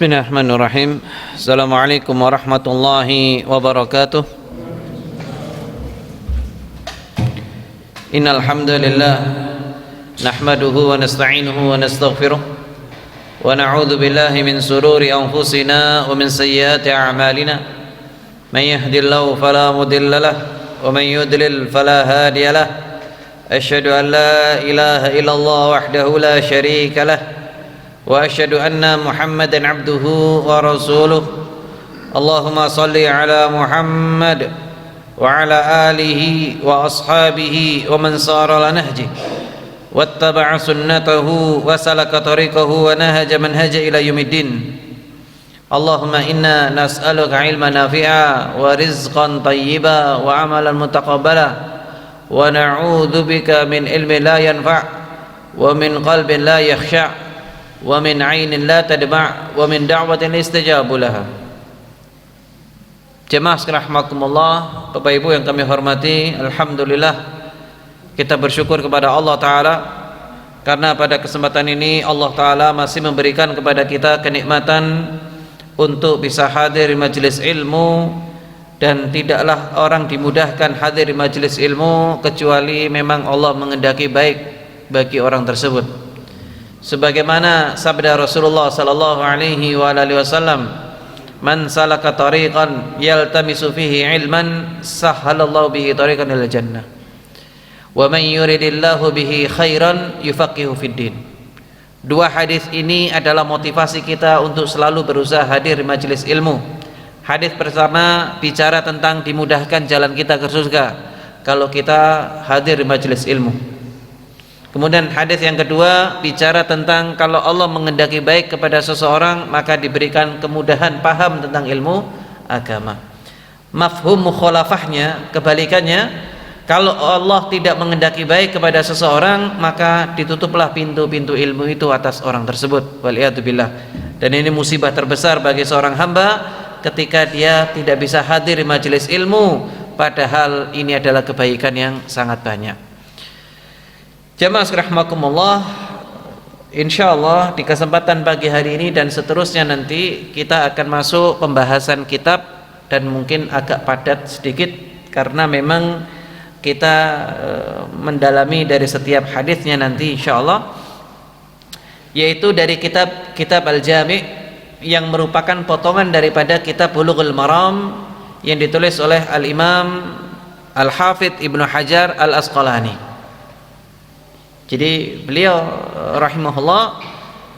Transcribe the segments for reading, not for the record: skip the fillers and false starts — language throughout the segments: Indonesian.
Bismillahirrahmanirrahim. Assalamualaikum warahmatullahi wabarakatuh. Innal hamdalillah nahmaduhu wa nasta'inuhu wa nastaghfiruh wa na'udzu billahi min sururi anfusina wa min sayyiati a'malina. May yahdihillahu fala mudilla lahu wa may yudlil fala hadiya lahu. Asyhadu an la ilaha illallah wahdahu la syarika lahu wa asyhadu anna Muhammadan abduhu wa rasuluh. Allahumma salli ala Muhammad wa ala alihi wa ashabihi wa man sara ala nahji wattaba'a sunnatahu wa salaka tariqahu wa nahaja manhaja ila yaumiddin. Allahumma inna nas'aluka ilman nafi'a wa rizqan tayyiba wa amalan mutaqabbala wa na'udzu bika min ilmin la yanfa' wa min qalbin la yakhsha' wa min 'ainin la tadma' wa min da'watin istajabu laha. Jemaah sekalian rahimakumullah, Bapak Ibu yang kami hormati, alhamdulillah kita bersyukur kepada Allah Ta'ala karena pada kesempatan ini Allah Ta'ala masih memberikan kepada kita kenikmatan untuk bisa hadir di majelis ilmu, dan tidaklah orang dimudahkan hadir di majelis ilmu kecuali memang Allah mengendaki baik bagi orang tersebut. Sebagaimana sabda Rasulullah sallallahu alaihi wa alihi wasallam, man salaka tariqan yaltamisu fihi ilman sahhalallahu bihi tariqan ilal jannah wa man yuridillahu bihi khairan yufaqihu fid din. Dua hadis ini adalah motivasi kita untuk selalu berusaha hadir di majelis ilmu. Hadis pertama bicara tentang dimudahkan jalan kita ke surga kalau kita hadir di majelis ilmu. Kemudian hadis yang kedua bicara tentang kalau Allah mengendaki baik kepada seseorang maka diberikan kemudahan paham tentang ilmu agama. Mafhum mukhalafahnya, kebalikannya, kalau Allah tidak mengendaki baik kepada seseorang maka ditutuplah pintu-pintu ilmu itu atas orang tersebut. Waliyadzubillah. Dan ini musibah terbesar bagi seorang hamba ketika dia tidak bisa hadir di majelis ilmu, padahal ini adalah kebaikan yang sangat banyak. Jamaah rahimakumullah, insyaallah di kesempatan pagi hari ini dan seterusnya nanti kita akan masuk pembahasan kitab, dan mungkin agak padat sedikit karena memang kita mendalami dari setiap hadisnya nanti insyaallah, yaitu dari kitab Al-Jami' yang merupakan potongan daripada kitab Bulughul Maram yang ditulis oleh Al-Imam Al-Hafidz Ibnu Hajar Al-Asqalani. Jadi beliau rahimahullah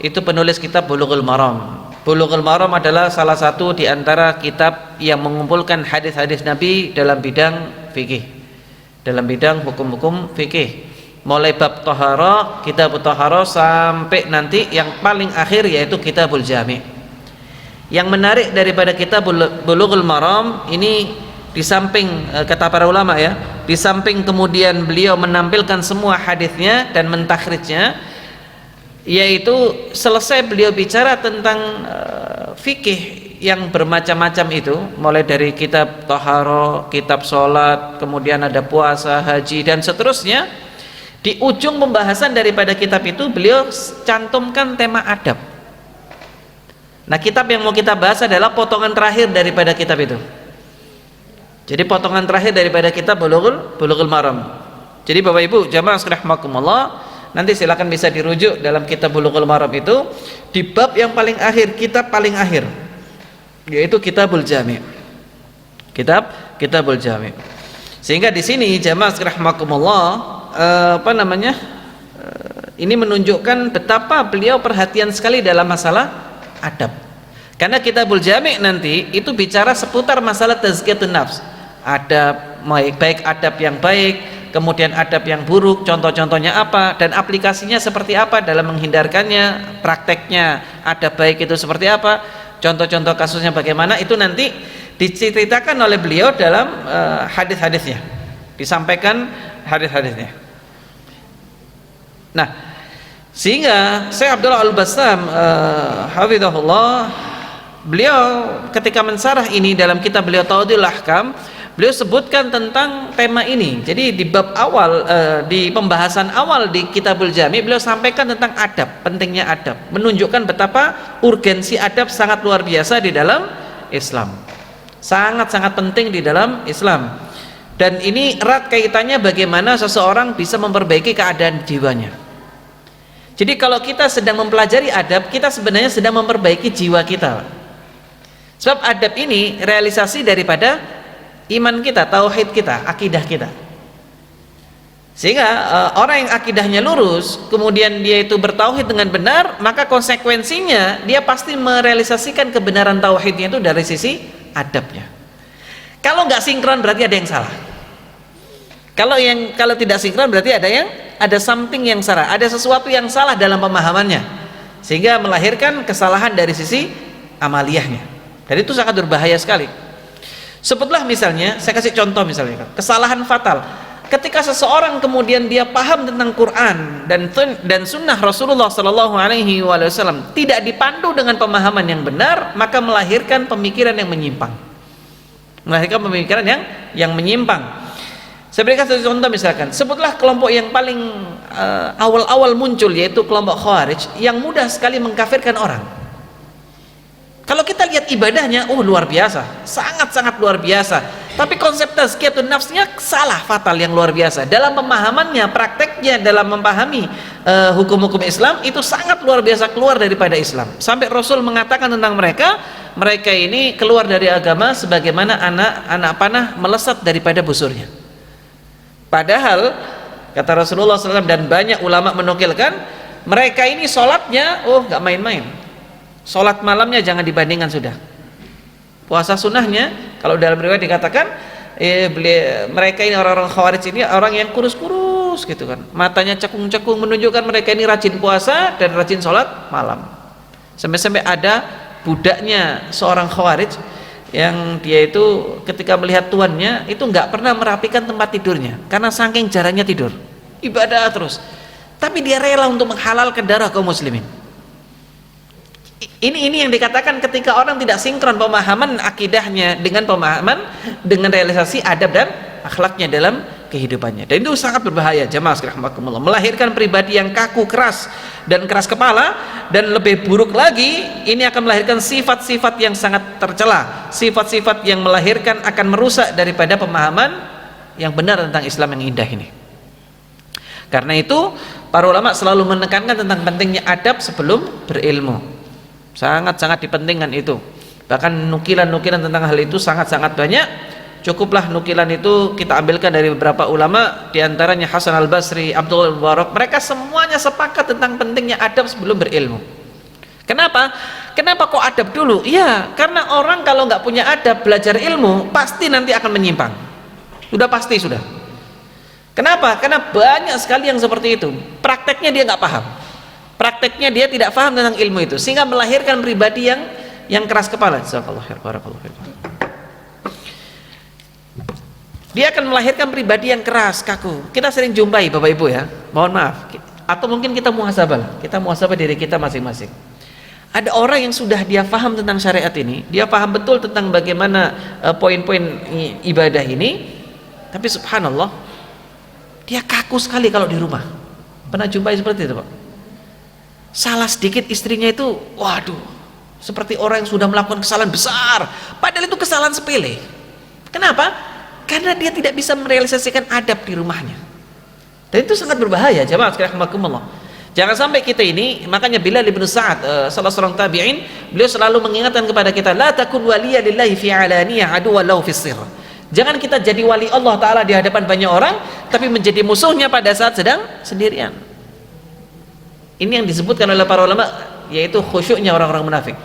itu penulis kitab Bulughul Maram. Bulughul Maram adalah salah satu di antara kitab yang mengumpulkan hadis-hadis Nabi dalam bidang fikih, dalam bidang hukum-hukum fikih. Mulai bab Thahara, kitab Thahara, sampai nanti yang paling akhir yaitu kitabul Jami'. Yang menarik daripada kitab Bulughul Maram ini, di samping kata para ulama ya, di samping kemudian beliau menampilkan semua hadisnya dan mentakhrijnya, yaitu selesai beliau bicara tentang fikih yang bermacam-macam itu, mulai dari kitab Thahara, kitab sholat, kemudian ada puasa, haji dan seterusnya. Di ujung pembahasan daripada kitab itu beliau cantumkan tema adab. Nah, kitab yang mau kita bahas adalah potongan terakhir daripada kitab itu. Jadi potongan terakhir daripada kitab Bulughul Maram. Jadi Bapak Ibu jamaah sekalian rahimakumullah, nanti silakan bisa dirujuk dalam kitab Bulughul Maram itu di bab yang paling akhir, kitab paling akhir, yaitu Kitabul Jami'. Kitabul Jami'. Sehingga di sini jamaah sekalian rahimakumullah, ini menunjukkan betapa beliau perhatian sekali dalam masalah adab. Karena Kitabul Jami' nanti itu bicara seputar masalah tazkiyatun nafs. Adab baik adab yang baik, kemudian adab yang buruk, contoh-contohnya apa dan aplikasinya seperti apa dalam menghindarkannya, prakteknya adab baik itu seperti apa, contoh-contoh kasusnya bagaimana, itu nanti diceritakan oleh beliau dalam hadis-hadisnya, disampaikan hadis-hadisnya. Nah, sehingga Syekh Abdullah Al-Bassam hafizahullah, beliau ketika mensarah ini dalam kitab beliau Tawdihul Ahkam, beliau sebutkan tentang tema ini. Jadi di bab awal, di pembahasan awal di Kitabul Jami, beliau sampaikan tentang adab, pentingnya adab, menunjukkan betapa urgensi adab sangat luar biasa di dalam Islam, sangat-sangat penting di dalam Islam. Dan ini erat kaitannya bagaimana seseorang bisa memperbaiki keadaan jiwanya. Jadi kalau kita sedang mempelajari adab, kita sebenarnya sedang memperbaiki jiwa kita. Sebab adab ini realisasi daripada iman kita, tauhid kita, akidah kita. Sehingga orang yang akidahnya lurus, kemudian dia itu bertauhid dengan benar, maka konsekuensinya dia pasti merealisasikan kebenaran tauhidnya itu dari sisi adabnya. Kalau nggak sinkron berarti ada yang salah. Kalau tidak sinkron berarti ada something yang salah, ada sesuatu yang salah dalam pemahamannya, sehingga melahirkan kesalahan dari sisi amaliyahnya. Dan itu sangat berbahaya sekali. Sebutlah misalnya, saya kasih contoh misalnya, kesalahan fatal. Ketika seseorang kemudian dia paham tentang Quran dan sunnah Rasulullah Sallallahu Alaihi Wasallam, tidak dipandu dengan pemahaman yang benar, maka melahirkan pemikiran yang menyimpang. Melahirkan pemikiran yang menyimpang. Saya berikan satu contoh misalkan, sebutlah kelompok yang paling awal-awal muncul, yaitu kelompok Khawarij yang mudah sekali mengkafirkan orang. Kalau kita lihat ibadahnya, luar biasa, sangat-sangat luar biasa. Tapi konsep tazkiyatun nafsnya salah fatal yang luar biasa. Dalam pemahamannya, prakteknya dalam memahami hukum-hukum Islam itu sangat luar biasa keluar daripada Islam. Sampai Rasul mengatakan tentang mereka ini keluar dari agama sebagaimana anak panah melesat daripada busurnya. Padahal kata Rasulullah SAW dan banyak ulama menukilkan, mereka ini sholatnya nggak main-main. Sholat malamnya jangan dibandingkan sudah. Puasa sunnahnya, kalau dalam riwayat dikatakan mereka ini orang-orang Khawarij ini orang yang kurus-kurus gitu kan, matanya cekung-cekung, menunjukkan mereka ini rajin puasa dan rajin sholat malam. Sampai-sampai ada budaknya seorang Khawarij yang dia itu ketika melihat tuannya itu nggak pernah merapikan tempat tidurnya karena saking jarangnya tidur, ibadah terus, tapi dia rela untuk menghalalkan darah kaum muslimin. Ini yang dikatakan ketika orang tidak sinkron pemahaman akidahnya dengan realisasi adab dan akhlaknya dalam kehidupannya. Dan itu sangat berbahaya, jamaah sekalian rahimakumullah, melahirkan pribadi yang kaku, keras dan keras kepala, dan lebih buruk lagi ini akan melahirkan sifat-sifat yang sangat tercela, sifat-sifat yang melahirkan akan merusak daripada pemahaman yang benar tentang Islam yang indah ini. Karena itu para ulama selalu menekankan tentang pentingnya adab sebelum berilmu, sangat-sangat dipentingkan itu. Bahkan nukilan-nukilan tentang hal itu sangat-sangat banyak. Cukuplah nukilan itu kita ambilkan dari beberapa ulama, diantaranya Hasan al-Basri, Abdul Mubarak. Mereka semuanya sepakat tentang pentingnya adab sebelum berilmu. Kenapa? Kenapa kok adab dulu? Iya, karena orang kalau nggak punya adab belajar ilmu pasti nanti akan menyimpang. Sudah pasti sudah. Kenapa? Karena banyak sekali yang seperti itu. Prakteknya dia nggak paham. Prakteknya dia tidak paham tentang ilmu itu, sehingga melahirkan pribadi yang keras kepala. Jazakallahu khair, barakallahu fiik. Dia akan melahirkan pribadi yang keras, kaku. Kita sering jumpai Bapak Ibu ya, mohon maaf, atau mungkin kita muhasabah diri kita masing-masing. Ada orang yang sudah dia paham tentang syariat ini, dia paham betul tentang bagaimana poin-poin ibadah ini, tapi subhanallah dia kaku sekali kalau di rumah. Pernah jumpai seperti itu Pak? Salah sedikit istrinya itu, waduh, seperti orang yang sudah melakukan kesalahan besar, padahal itu kesalahan sepele. Kenapa? Karena dia tidak bisa merealisasikan adab di rumahnya. Dan itu sangat berbahaya, jamaah sekalian rahimakumullah. Jangan sampai kita ini, makanya Bilal bin Sa'ad, salah seorang tabi'in, beliau selalu mengingatkan kepada kita, la takun waliya lillahi fi alaniyah aduwwa lahu fis sirr. Jangan kita jadi wali Allah Ta'ala di hadapan banyak orang, tapi menjadi musuhnya pada saat sedang sendirian. Ini yang disebutkan oleh para ulama, yaitu khusyuknya orang-orang munafik,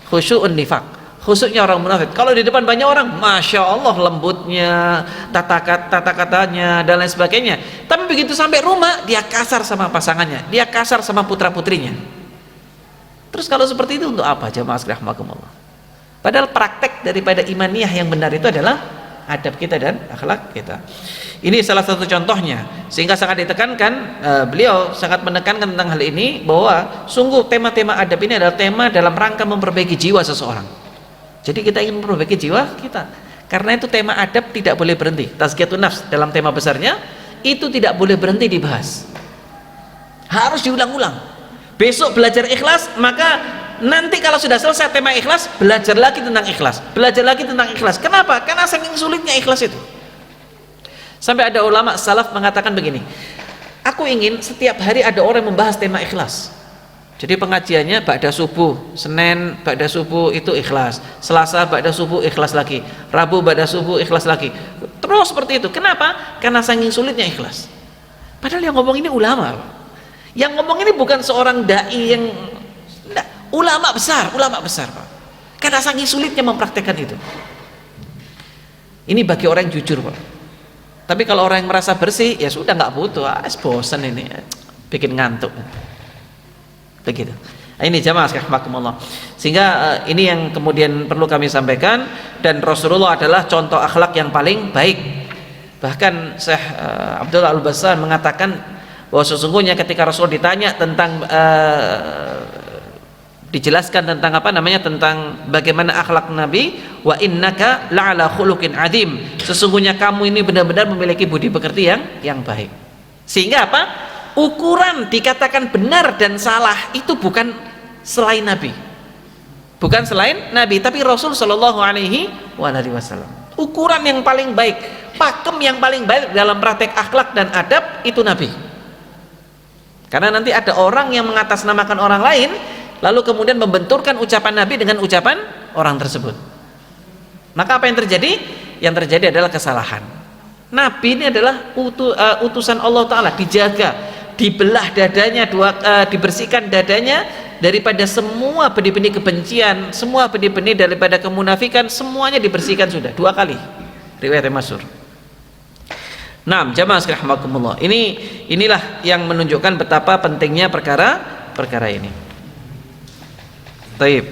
khusyukun nifaq, khusyuknya orang munafik. Kalau di depan banyak orang, masya Allah lembutnya, tata katanya dan lain sebagainya, tapi begitu sampai rumah dia kasar sama pasangannya, dia kasar sama putra putrinya. Terus kalau seperti itu untuk apa, jamaah sekalian rahimakumullah? Padahal praktek daripada imaniyah yang benar itu adalah adab kita dan akhlak kita. Ini salah satu contohnya, sehingga sangat ditekankan, beliau sangat menekankan tentang hal ini, bahwa sungguh tema-tema adab ini adalah tema dalam rangka memperbaiki jiwa seseorang. Jadi kita ingin memperbaiki jiwa kita. Karena itu tema adab tidak boleh berhenti. Tazkiyatun nafs dalam tema besarnya itu tidak boleh berhenti dibahas, harus diulang-ulang. Besok belajar ikhlas, maka nanti kalau sudah selesai tema ikhlas, belajar lagi tentang ikhlas, belajar lagi tentang ikhlas. Kenapa? Karena saking sulitnya ikhlas itu. Sampai ada ulama salaf mengatakan begini, aku ingin setiap hari ada orang yang membahas tema ikhlas. Jadi pengajiannya ba'da subuh, Senin ba'da subuh itu ikhlas, Selasa ba'da subuh ikhlas lagi, Rabu ba'da subuh ikhlas lagi, terus seperti itu. Kenapa? Karena saking sulitnya ikhlas. Padahal yang ngomong ini ulama, yang ngomong ini bukan seorang dai yang ulama besar Pak. Karena saking sulitnya mempraktekkan itu. Ini bagi orang yang jujur Pak. Tapi kalau orang yang merasa bersih, ya sudah nggak butuh, bosan ini, bikin ngantuk. Begitu. Ini jamaah rahimakumullah. Sehingga ini yang kemudian perlu kami sampaikan, dan Rasulullah adalah contoh akhlak yang paling baik. Bahkan Syekh Abdullah Al-Bassan mengatakan bahwa sesungguhnya ketika Rasul ditanya tentang dijelaskan tentang tentang bagaimana akhlak Nabi, wa innaka la'ala khuluqin adzim, sesungguhnya kamu ini benar-benar memiliki budi pekerti yang baik. Sehingga ukuran dikatakan benar dan salah itu bukan selain Nabi, tapi Rasul Shallallahu Alaihi Wasallam. Ukuran yang paling baik, pakem yang paling baik dalam praktek akhlak dan adab itu Nabi. Karena nanti ada orang yang mengatasnamakan orang lain, lalu kemudian membenturkan ucapan Nabi dengan ucapan orang tersebut. Maka apa yang terjadi? Yang terjadi adalah kesalahan. Nabi ini adalah utusan Allah Ta'ala, dijaga, dibelah dadanya, dibersihkan dadanya daripada semua benih-benih kebencian, semua benih-benih daripada kemunafikan, semuanya dibersihkan sudah 2 kali. Riwayat yang masyhur. Nah, jamaah sekalian rahimakumullah. Inilah yang menunjukkan betapa pentingnya perkara ini. Taib.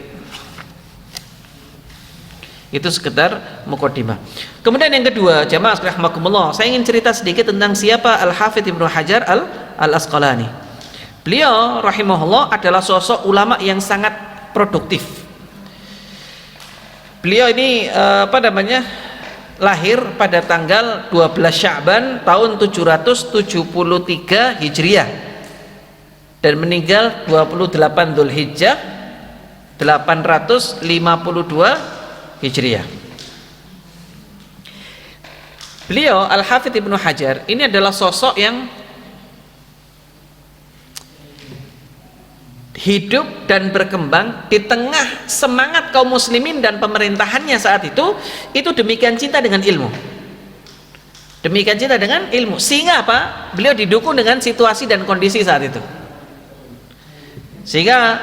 Itu sekedar muqaddimah. Kemudian yang kedua, jamaah sekalian rahimakumullah, saya ingin cerita sedikit tentang siapa Al-Hafidz Ibnu Hajar Al-Asqalani. Beliau rahimahullah adalah sosok ulama yang sangat produktif. Beliau ini lahir pada tanggal 12 Sya'ban tahun 773 Hijriah dan meninggal 28 Dzulhijjah 852 Hijriah. Beliau Al-Hafidz Ibnu Hajar ini adalah sosok yang hidup dan berkembang di tengah semangat kaum muslimin dan pemerintahannya saat itu demikian cinta dengan ilmu, sehingga beliau didukung dengan situasi dan kondisi saat itu, sehingga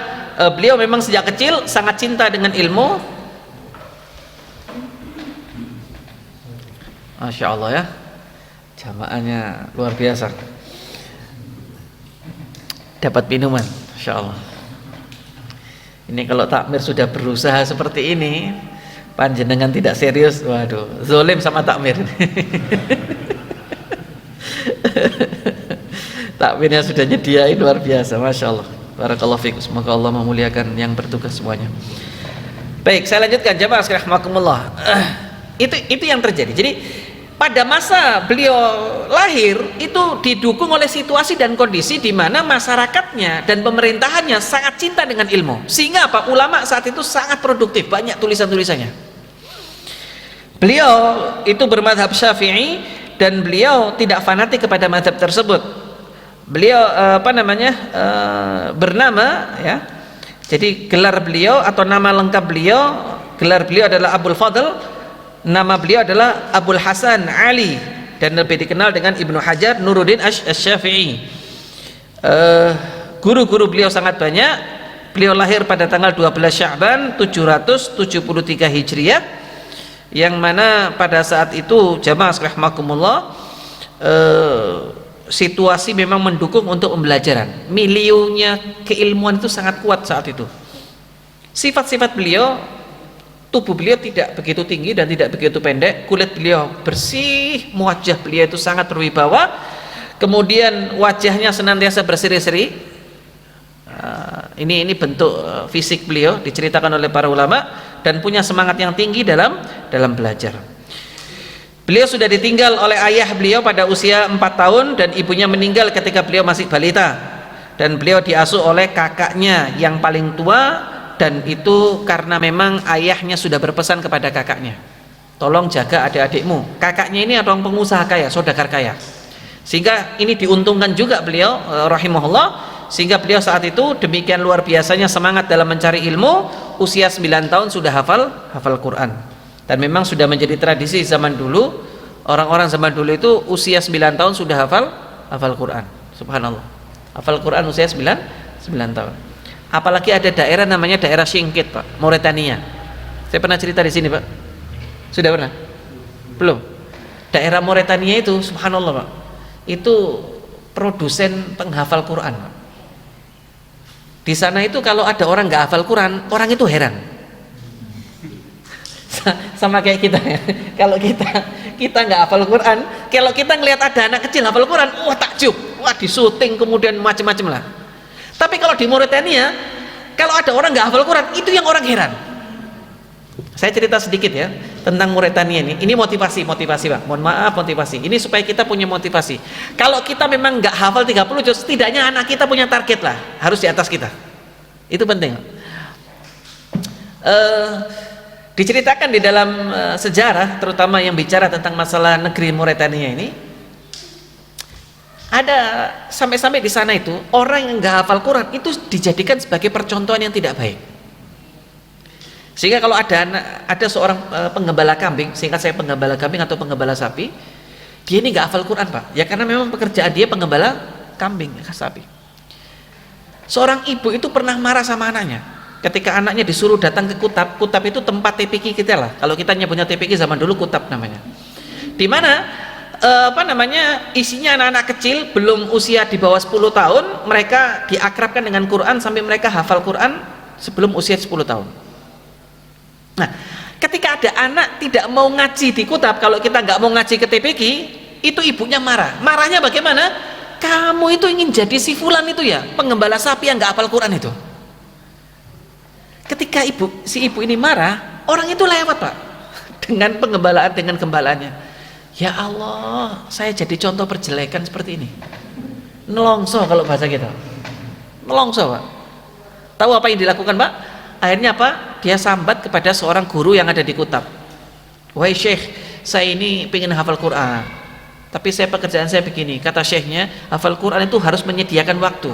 beliau memang sejak kecil sangat cinta dengan ilmu. Masya Allah ya, jamaahnya luar biasa, dapat minuman, Masya Allah. Ini kalau takmir sudah berusaha seperti ini, panjenengan tidak serius, waduh, zolim sama takmir. Takmirnya sudah nyediain, luar biasa, Masya Allah. Barakallahu fikum. Semoga Allah memuliakan yang bertugas semuanya. Baik, saya lanjutkan jamaah sekalian rahimakumullah. Itu yang terjadi. Jadi pada masa beliau lahir itu didukung oleh situasi dan kondisi di mana masyarakatnya dan pemerintahannya sangat cinta dengan ilmu, sehingga ulama saat itu sangat produktif, banyak tulisan-tulisannya. Beliau itu bermadhab Syafi'i dan beliau tidak fanatik kepada madhab tersebut. Beliau bernama ya, jadi gelar beliau atau nama lengkap beliau, gelar beliau adalah Abul Fadl. Nama beliau adalah Abul Hasan Ali dan lebih dikenal dengan Ibnu Hajar Nuruddin Asy-Syafi'i. Guru-guru beliau sangat banyak. Beliau lahir pada tanggal 12 Sya'ban 773 Hijriah, yang mana pada saat itu jamaah rahimakumullah situasi memang mendukung untuk pembelajaran. Miliunya keilmuan itu sangat kuat saat itu. Sifat-sifat beliau, tubuh beliau tidak begitu tinggi dan tidak begitu pendek, kulit beliau bersih, wajah beliau itu sangat berwibawa, kemudian wajahnya senantiasa berseri-seri. Ini bentuk fisik beliau diceritakan oleh para ulama, dan punya semangat yang tinggi dalam belajar. Beliau sudah ditinggal oleh ayah beliau pada usia 4 tahun dan ibunya meninggal ketika beliau masih balita, dan beliau diasuh oleh kakaknya yang paling tua, dan itu karena memang ayahnya sudah berpesan kepada kakaknya, tolong jaga adik-adikmu. Kakaknya ini orang pengusaha kaya, saudagar kaya, sehingga ini diuntungkan juga beliau rahimahullah, sehingga beliau saat itu demikian luar biasanya semangat dalam mencari ilmu. Usia 9 tahun sudah hafal Quran. Dan memang sudah menjadi tradisi zaman dulu, orang-orang zaman dulu itu usia 9 tahun sudah hafal Quran. Subhanallah, hafal Quran usia 9 tahun. Apalagi ada daerah namanya daerah Singkit, Pak, Mauritania. Saya pernah cerita di sini, Pak. Sudah pernah? Belum? Daerah Mauritania itu subhanallah, Pak, itu produsen penghafal Quran, Pak. Di sana itu kalau ada orang nggak hafal Quran, orang itu heran. Sama kayak kita ya. Kalau kita nggak hafal Quran, kalau kita ngelihat ada anak kecil hafal Quran, wah takjub, wah disuting, kemudian macam-macam lah. Tapi kalau di Mauritania, kalau ada orang nggak hafal Quran, itu yang orang heran. Saya cerita sedikit ya tentang Mauritania ini. Ini motivasi Pak. Mohon maaf, motivasi. Ini supaya kita punya motivasi. Kalau kita memang nggak hafal 30 juz, setidaknya anak kita punya target lah, harus di atas kita. Itu penting. Diceritakan di dalam sejarah, terutama yang bicara tentang masalah negeri Mauritania ini, ada sampai-sampai di sana itu orang yang nggak hafal Quran itu dijadikan sebagai percontohan yang tidak baik. Sehingga kalau ada seorang penggembala kambing, singkat saya penggembala kambing atau penggembala sapi, dia ini nggak hafal Quran, Pak. Ya karena memang pekerjaan dia penggembala kambing, sapi. Seorang ibu itu pernah marah sama anaknya. Ketika anaknya disuruh datang ke Kutab itu tempat TPQ kita lah. Kalau kita nyebutnya TPQ zaman dulu Kutab namanya. Di mana isinya anak-anak kecil belum usia di bawah 10 tahun, mereka diakrabkan dengan Quran sampai mereka hafal Quran sebelum usia 10 tahun. Nah, ketika ada anak tidak mau ngaji di Kutab, kalau kita nggak mau ngaji ke TPQ, itu ibunya marah. Marahnya bagaimana? Kamu itu ingin jadi si fulan itu ya, penggembala sapi yang nggak hafal Quran itu. Ketika si ibu ini marah, orang itu lewat, Pak, dengan gembalaannya. Ya Allah, saya jadi contoh perjelekan seperti ini. Nelongso kalau bahasa kita. Nelongso, Pak. Tahu apa yang dilakukan, Pak? Akhirnya apa? Dia sambat kepada seorang guru yang ada di Kutab. Wahai Syekh, saya ini pengen hafal Quran, tapi pekerjaan saya begini. Kata Syekhnya, hafal Quran itu harus menyediakan waktu.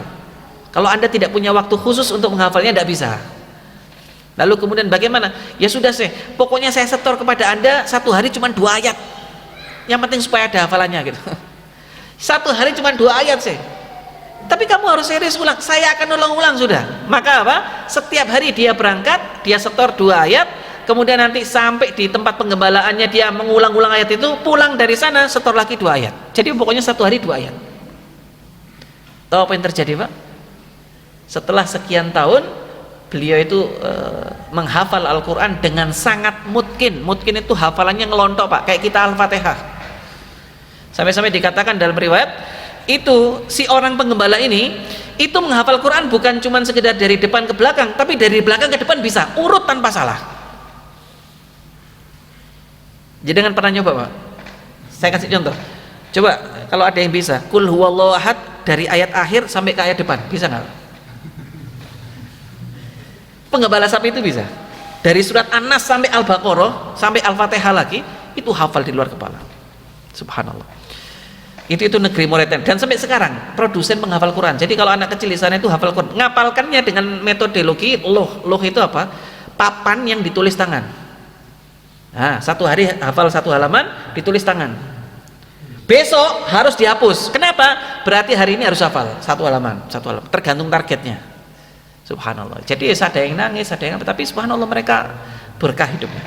Kalau Anda tidak punya waktu khusus untuk menghafalnya, tidak bisa. Lalu kemudian bagaimana? Ya sudah pokoknya saya setor kepada Anda 1 hari cuma 2 ayat. Yang penting supaya ada hafalannya gitu. 1 hari cuma 2 ayat Tapi kamu harus serius ulang. Saya akan ulang sudah. Maka apa? Setiap hari dia berangkat, dia setor 2 ayat, kemudian nanti sampai di tempat penggembalaannya dia mengulang-ulang ayat itu, pulang dari sana setor lagi 2 ayat. Jadi pokoknya 1 hari 2 ayat. Tahu apa yang terjadi, Pak? Setelah sekian tahun beliau itu menghafal Al-Quran dengan sangat mutkin. Mutkin itu hafalannya ngelontok, Pak, kayak kita Al-Fatihah. Sampai-sampai dikatakan dalam riwayat itu si orang penggembala ini itu menghafal Quran bukan cuma sekedar dari depan ke belakang, tapi dari belakang ke depan bisa urut tanpa salah. Jadi dengan pernah nyoba, Pak? Saya kasih contoh. Coba kalau ada yang bisa, Qul huwallahu ahad dari ayat akhir sampai ke ayat depan, bisa nggak? Penggembala sapi itu bisa dari surat An-Nas sampai Al-Baqarah sampai Al-Fatihah lagi, itu hafal di luar kepala. Subhanallah. Itu negeri Mauritania, dan sampai sekarang produsen penghafal Quran. Jadi kalau anak kecil di sana itu hafal Quran, ngapalkannya dengan metodologi loh itu apa? Papan yang ditulis tangan. Nah, 1 hari hafal 1 halaman ditulis tangan. Besok harus dihapus. Kenapa? Berarti hari ini harus hafal 1 halaman, tergantung targetnya. Subhanallah. Jadi ada yang nangis, ada yang apa, tapi subhanallah mereka berkah hidupnya.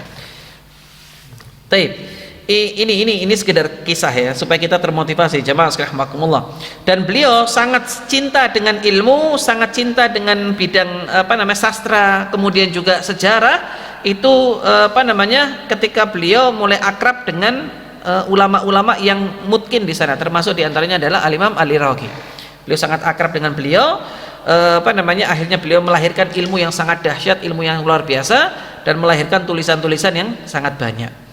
Taib. Ini sekedar kisah ya, supaya kita termotivasi jamaah sekalian rahimakumullah. Dan beliau sangat cinta dengan ilmu, sangat cinta dengan bidang sastra, kemudian juga sejarah. Itu ketika beliau mulai akrab dengan ulama-ulama yang mutkin di sana, termasuk diantaranya adalah Al-Imam Al-Iraqi. Beliau sangat akrab dengan beliau. Akhirnya beliau melahirkan ilmu yang sangat dahsyat, ilmu yang luar biasa, dan melahirkan tulisan-tulisan yang sangat banyak.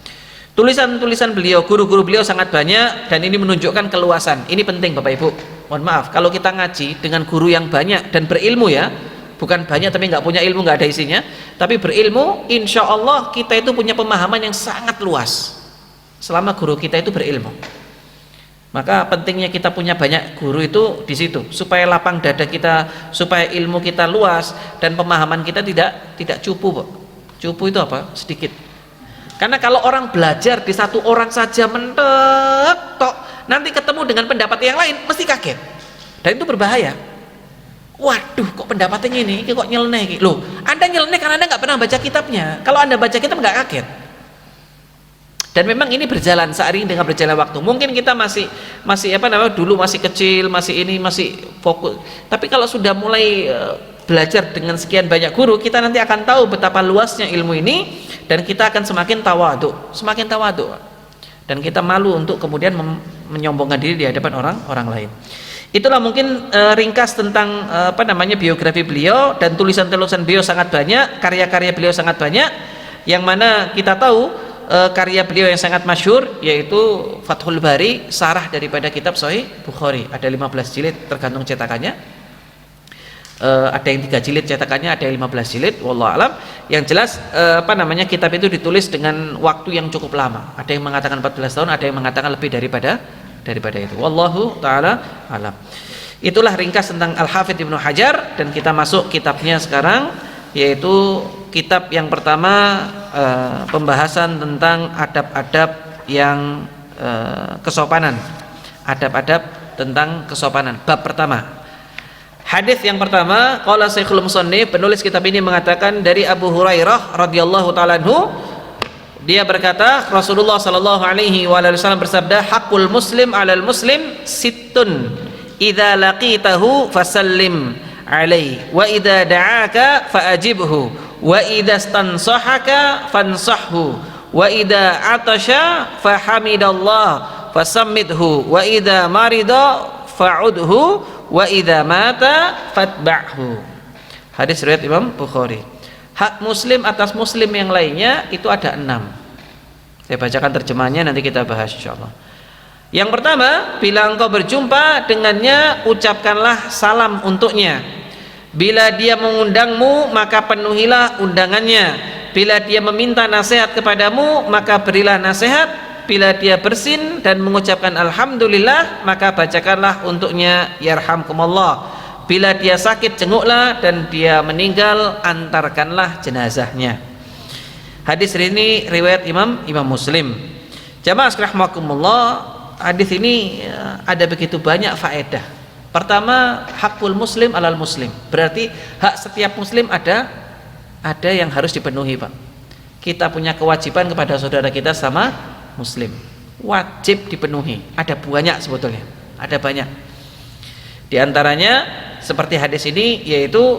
Tulisan-tulisan beliau, guru-guru beliau sangat banyak, dan ini menunjukkan keluasan. Ini penting Bapak Ibu. Mohon maaf, kalau kita ngaji dengan guru yang banyak dan berilmu ya, bukan banyak tapi nggak punya ilmu, nggak ada isinya, tapi berilmu, insya Allah kita itu punya pemahaman yang sangat luas selama guru kita itu berilmu. Maka pentingnya kita punya banyak guru itu di situ, supaya lapang dada kita, supaya ilmu kita luas dan pemahaman kita tidak cupu, Pak. Cupu itu apa? Sedikit. Karena kalau orang belajar di satu orang saja mentek tok, nanti ketemu dengan pendapat yang lain mesti kaget. Dan itu berbahaya. Waduh, kok pendapatnya ini kok nyeleneh. Loh, Anda nyeleneh karena Anda nggak pernah baca kitabnya. Kalau Anda baca kitab nggak kaget. Dan memang ini berjalan seiring dengan berjalan waktu. Mungkin kita masih dulu masih kecil, masih fokus. Tapi kalau sudah mulai belajar dengan sekian banyak guru, kita nanti akan tahu betapa luasnya ilmu ini, dan kita akan semakin tawadhu. Dan kita malu untuk kemudian menyombongkan diri di hadapan orang lain. Itulah mungkin ringkas tentang biografi beliau, dan tulisan-tulisan beliau sangat banyak, karya-karya beliau sangat banyak, yang mana kita tahu karya beliau yang sangat masyhur yaitu Fathul Bari, sarah daripada kitab Sahih Bukhari. Ada 15 jilid tergantung cetakannya. Ada yang 3 jilid cetakannya, ada yang 15 jilid, wallahu alam. Yang jelas kitab itu ditulis dengan waktu yang cukup lama. Ada yang mengatakan 14 tahun, ada yang mengatakan lebih daripada itu. Wallahu taala alam. Itulah ringkas tentang Al-Hafidz Ibnu Hajar, dan kita masuk kitabnya sekarang, yaitu kitab yang pertama, pembahasan tentang adab-adab yang kesopanan. Adab-adab tentang kesopanan. Bab pertama. Hadis yang pertama, qala Syekhul Musannif, penulis kitab ini mengatakan dari Abu Hurairah radhiyallahu taala anhu, dia berkata, Rasulullah sallallahu alaihi wasallam bersabda, haqqul muslim 'alal muslim sittun, idza laqitahu fasallim alaihi, wa idza da'aka faajibhu, wa idza stansahaka fansahhu, wa idza atasha fahamidallah fasammidhu, wa idza marida fa'udhu, wa idza mata fatba'hu. Hadis riwayat Imam Bukhari. Hak muslim atas muslim yang lainnya itu ada 6. Saya bacakan terjemahnya, nanti kita bahas insyaallah. Yang pertama, bila engkau berjumpa dengannya, ucapkanlah salam untuknya. Bila dia mengundangmu, maka penuhilah undangannya. Bila dia meminta nasihat kepadamu, maka berilah nasihat. Bila dia bersin dan mengucapkan alhamdulillah, maka bacakanlah untuknya yarhamkumullah. Bila dia sakit, jenguklah, dan dia meninggal, antarkanlah jenazahnya. Hadis ini riwayat Imam Muslim. Jamaah sekalian rahimakumullah, hadis ini ada begitu banyak faedah. Pertama, hakul muslim alal muslim, berarti hak setiap muslim ada yang harus dipenuhi, Pak. Kita punya kewajiban kepada saudara kita sama muslim, wajib dipenuhi. Ada banyak sebetulnya, ada banyak. Di antaranya seperti hadis ini, yaitu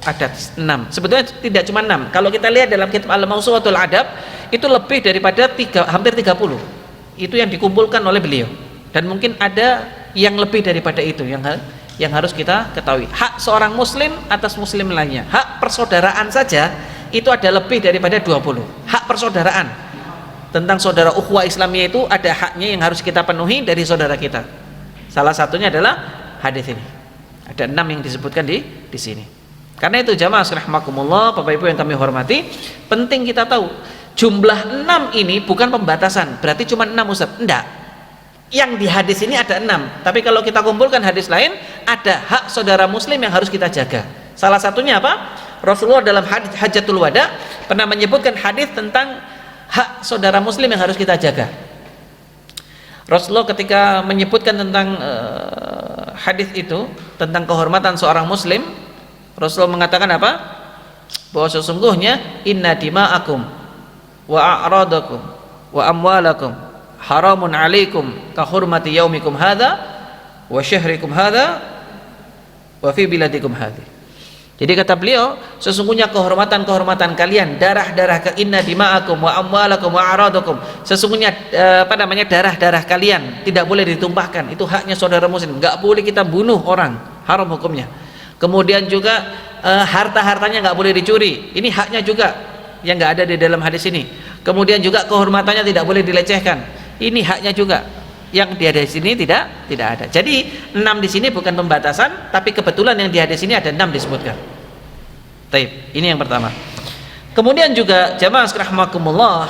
ada 6. Sebetulnya tidak cuma 6. Kalau kita lihat dalam kitab Al-Mawsu'atul Adab, itu lebih daripada hampir 30. Itu yang dikumpulkan oleh beliau. Dan mungkin ada yang lebih daripada itu yang harus kita ketahui. Hak seorang muslim atas muslim lainnya. Hak persaudaraan saja itu ada lebih daripada 20. Hak persaudaraan tentang saudara ukhuwah Islamiyah itu ada haknya yang harus kita penuhi dari saudara kita. Salah satunya adalah hadis ini. Ada 6 yang disebutkan di sini. Karena itu jamaah rahimakumullah, Bapak Ibu yang kami hormati, penting kita tahu jumlah 6 ini bukan pembatasan. Berarti cuma 6 Ustaz. Enggak. Yang di hadis ini ada 6. Tapi kalau kita kumpulkan hadis lain, ada hak saudara muslim yang harus kita jaga. Salah satunya apa? Rasulullah dalam hadis Hajjatul Wada pernah menyebutkan hadis tentang hak saudara muslim yang harus kita jaga. Rasulullah ketika menyebutkan tentang hadis itu, tentang kehormatan seorang muslim, Rasulullah mengatakan apa? Bahwa sesungguhnya inna dima'akum wa a'radakum wa amwalakum haramun alaikum ka hurmati yaumikum hadha wa syahrikum hadha wa fi biladikum hadhi. Jadi kata beliau, sesungguhnya kehormatan kalian, darah-darah inna dima'akum wa amwalakum wa a'radakum, sesungguhnya darah-darah kalian tidak boleh ditumpahkan. Itu haknya saudara muslim, enggak boleh kita bunuh orang, haram hukumnya. Kemudian juga harta-hartanya nggak boleh dicuri, ini haknya juga yang nggak ada di dalam hadis ini. Kemudian juga kehormatannya tidak boleh dilecehkan. Ini haknya juga. Yang di hadis ini tidak ada. Jadi 6 di sini bukan pembatasan, tapi kebetulan yang di hadis ini ada 6 disebutkan. Taib. Ini yang pertama. Kemudian juga jamaah rahimakumullah,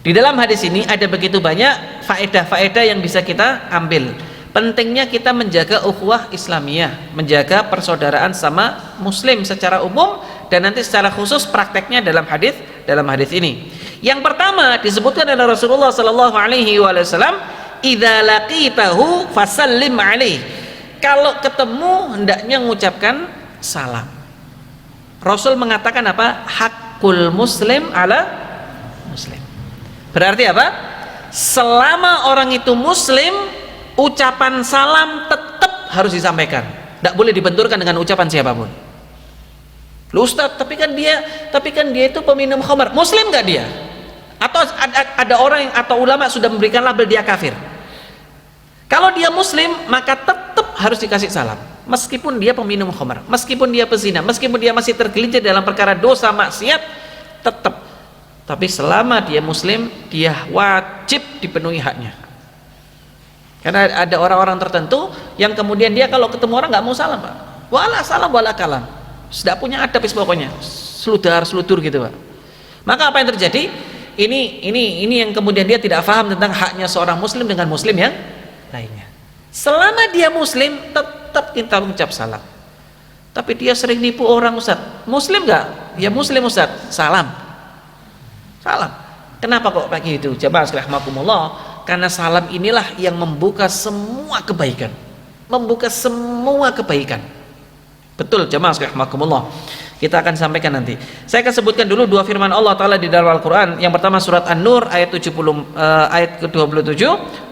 di dalam hadis ini ada begitu banyak faedah-faedah yang bisa kita ambil. Pentingnya kita menjaga ukhuwah Islamiyah, menjaga persaudaraan sama muslim secara umum dan nanti secara khusus prakteknya dalam hadis ini. Yang pertama disebutkan oleh Rasulullah sallallahu alaihi wasallam, "Idza laqitahu fasallim alaihi." Kalau ketemu hendaknya mengucapkan salam. Rasul mengatakan apa? Hakul muslim ala muslim. Berarti apa? Selama orang itu muslim, ucapan salam tetap harus disampaikan. Tidak boleh dibenturkan dengan ucapan siapapun. Loh Ustaz, tapi kan dia itu peminum khamar. Muslim nggak dia? Atau ada orang yang, atau ulama sudah memberikan label dia kafir. Kalau dia muslim, maka tetap harus dikasih salam. Meskipun dia peminum khamar, meskipun dia pezina, meskipun dia masih tergelincir dalam perkara dosa maksiat, tetap. Tapi selama dia muslim, dia wajib dipenuhi haknya. Karena ada orang-orang tertentu yang kemudian dia kalau ketemu orang nggak mau salam, Pak. Wala salam wala kalam. Sudah punya adab pokoknya. Seludar-seludur gitu, Pak. Maka apa yang terjadi? Ini yang kemudian dia tidak paham tentang haknya seorang muslim dengan muslim yang lainnya. Selama dia muslim, tetap kita mengucap salam. Tapi dia sering nipu orang, Ustaz. Muslim nggak? Ya muslim, Ustaz. Salam. Kenapa kok pakai itu? Jamaah rahimakumullah, karena salam inilah yang membuka semua kebaikan. Betul jamaah rahimakumullah. Kita akan sampaikan nanti. Saya akan sebutkan dulu dua firman Allah Ta'ala di dalam Al-Quran. Yang pertama surat An-Nur ayat 70, ayat ke-27.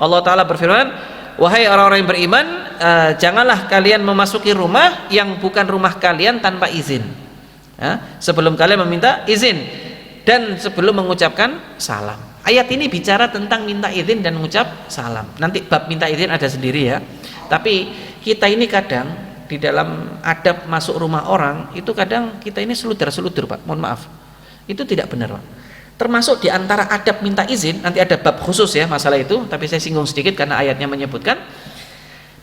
Allah Ta'ala berfirman, "Wahai orang-orang yang beriman, janganlah kalian memasuki rumah yang bukan rumah kalian tanpa izin, sebelum kalian meminta izin dan sebelum mengucapkan salam." Ayat ini bicara tentang minta izin dan mengucap salam. Nanti bab minta izin ada sendiri ya. Tapi kita ini kadang di dalam adab masuk rumah orang itu kadang kita ini seludar-seludur, Pak. Mohon maaf. Itu tidak benar, Pak. Termasuk di antara adab minta izin, nanti ada bab khusus ya masalah itu, tapi saya singgung sedikit karena ayatnya menyebutkan.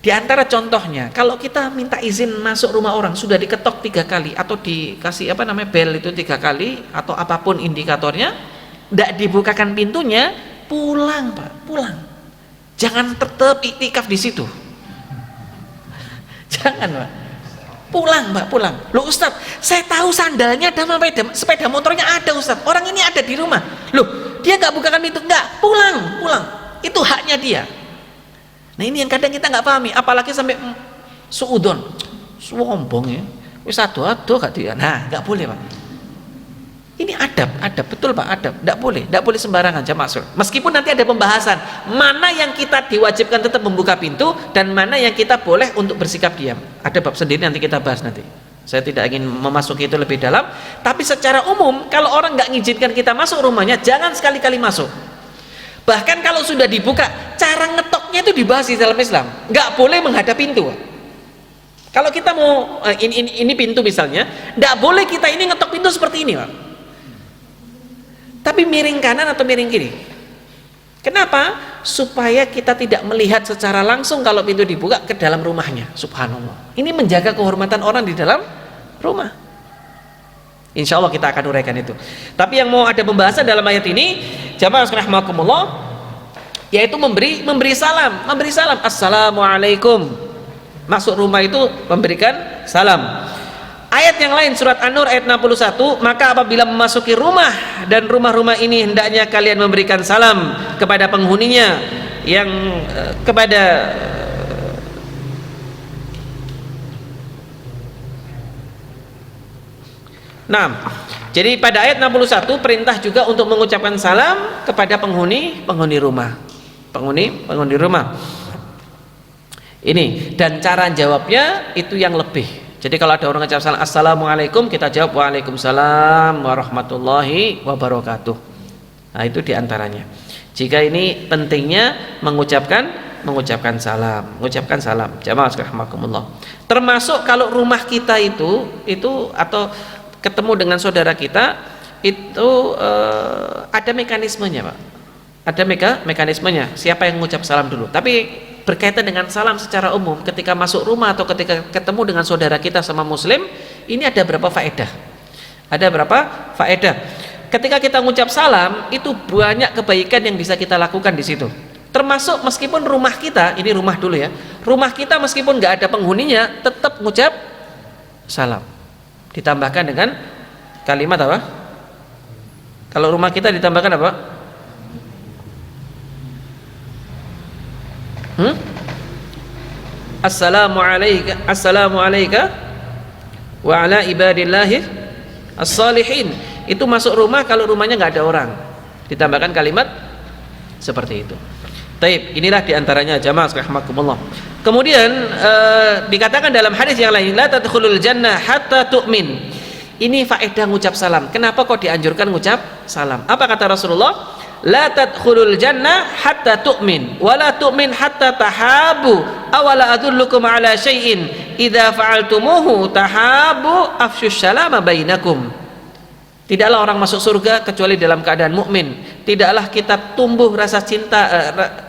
Di antara contohnya, kalau kita minta izin masuk rumah orang sudah diketok 3 kali atau dikasih bel itu 3 kali atau apapun indikatornya, tidak dibukakan pintunya, pulang, Pak, pulang. Jangan tetap iktikaf di situ. Jangan, Pak. Pulang, Mbak, pulang. Loh Ustaz, saya tahu sandalnya ada, sepeda motornya ada, Ustaz. Orang ini ada di rumah. Loh, dia nggak bukakan pintu, nggak, pulang. Itu haknya dia. Nah ini yang kadang kita nggak pahami, apalagi sampai suudon, sombong ya. Wis ado-ado gak dia. Nah, nggak boleh, Pak. Ini adab, betul Pak, adab. Tidak boleh sembarangan jamaah. Meskipun nanti ada pembahasan mana yang kita diwajibkan tetap membuka pintu dan mana yang kita boleh untuk bersikap diam. Ada bab sendiri nanti kita bahas nanti. Saya tidak ingin memasuki itu lebih dalam. Tapi secara umum kalau orang nggak ngizinkan kita masuk rumahnya, jangan sekali-kali masuk. Bahkan kalau sudah dibuka, cara ngetoknya itu dibahas di dalam Islam. Nggak boleh menghadap pintu. Kalau kita mau ini pintu misalnya, nggak boleh kita ini ngetok pintu seperti ini, Pak. Tapi miring kanan atau miring kiri. Kenapa? Supaya kita tidak melihat secara langsung kalau pintu dibuka ke dalam rumahnya. Subhanallah. Ini menjaga kehormatan orang di dalam rumah. Insya Allah kita akan uraikan itu. Tapi yang mau ada pembahasan dalam ayat ini, jamaah rahimakumullah, yaitu memberi salam. Assalamualaikum. Masuk rumah itu memberikan salam. Ayat yang lain surat An-Nur ayat 61, maka apabila memasuki rumah dan rumah-rumah ini hendaknya kalian memberikan salam kepada penghuninya yang kepada jadi pada ayat 61 perintah juga untuk mengucapkan salam kepada penghuni rumah. Penghuni rumah. Ini dan cara jawabnya itu yang lebih. Jadi kalau ada orang ucap salam assalamualaikum, kita jawab waalaikumsalam warahmatullahi wabarakatuh. Nah itu diantaranya. Jika ini pentingnya mengucapkan salam, jamaah rahimakumullah. Termasuk kalau rumah kita itu atau ketemu dengan saudara kita itu ada mekanismenya, Pak. Ada mekanismenya. Siapa yang mengucap salam dulu? Tapi berkaitan dengan salam secara umum, ketika masuk rumah atau ketika ketemu dengan saudara kita sama muslim, ini ada berapa faedah? Ada berapa faedah? Ketika kita mengucap salam, itu banyak kebaikan yang bisa kita lakukan di situ. Termasuk meskipun rumah kita, ini rumah dulu ya, rumah kita meskipun nggak ada penghuninya, tetap mengucap salam. Ditambahkan dengan kalimat apa? Kalau rumah kita ditambahkan apa? Assalamu alayka wa ala ibadillahi as-salihin. Itu masuk rumah kalau rumahnya nggak ada orang, ditambahkan kalimat seperti itu. Taib, inilah diantaranya jamaah rahimakumullah. Kemudian dikatakan dalam hadis yang lain, la tadkhulul jannah hatta tu'min. Ini faedah ngucap salam. Kenapa kok dianjurkan ngucap salam? Apa kata Rasulullah? La tadkhulul jannah hatta tu'min wa la tu'min hatta tahabu awala adullukum ala syai'in idza fa'altumuhu tahabu afsyus salama bainakum. Tidaklah orang masuk surga kecuali dalam keadaan mukmin. Tidaklah kita tumbuh rasa cinta,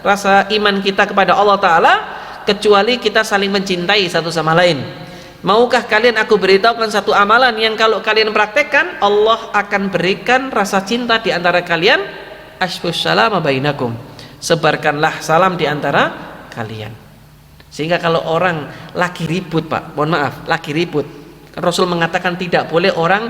rasa iman kita kepada Allah Ta'ala kecuali kita saling mencintai satu sama lain. Maukah kalian aku beritahukan satu amalan yang kalau kalian praktekkan Allah akan berikan rasa cinta di antara kalian? Ashfus salama bainakum. Sebarkanlah salam di antara kalian. Sehingga kalau orang lagi ribut, Pak, mohon maaf, lagi ribut, Rasul mengatakan tidak boleh orang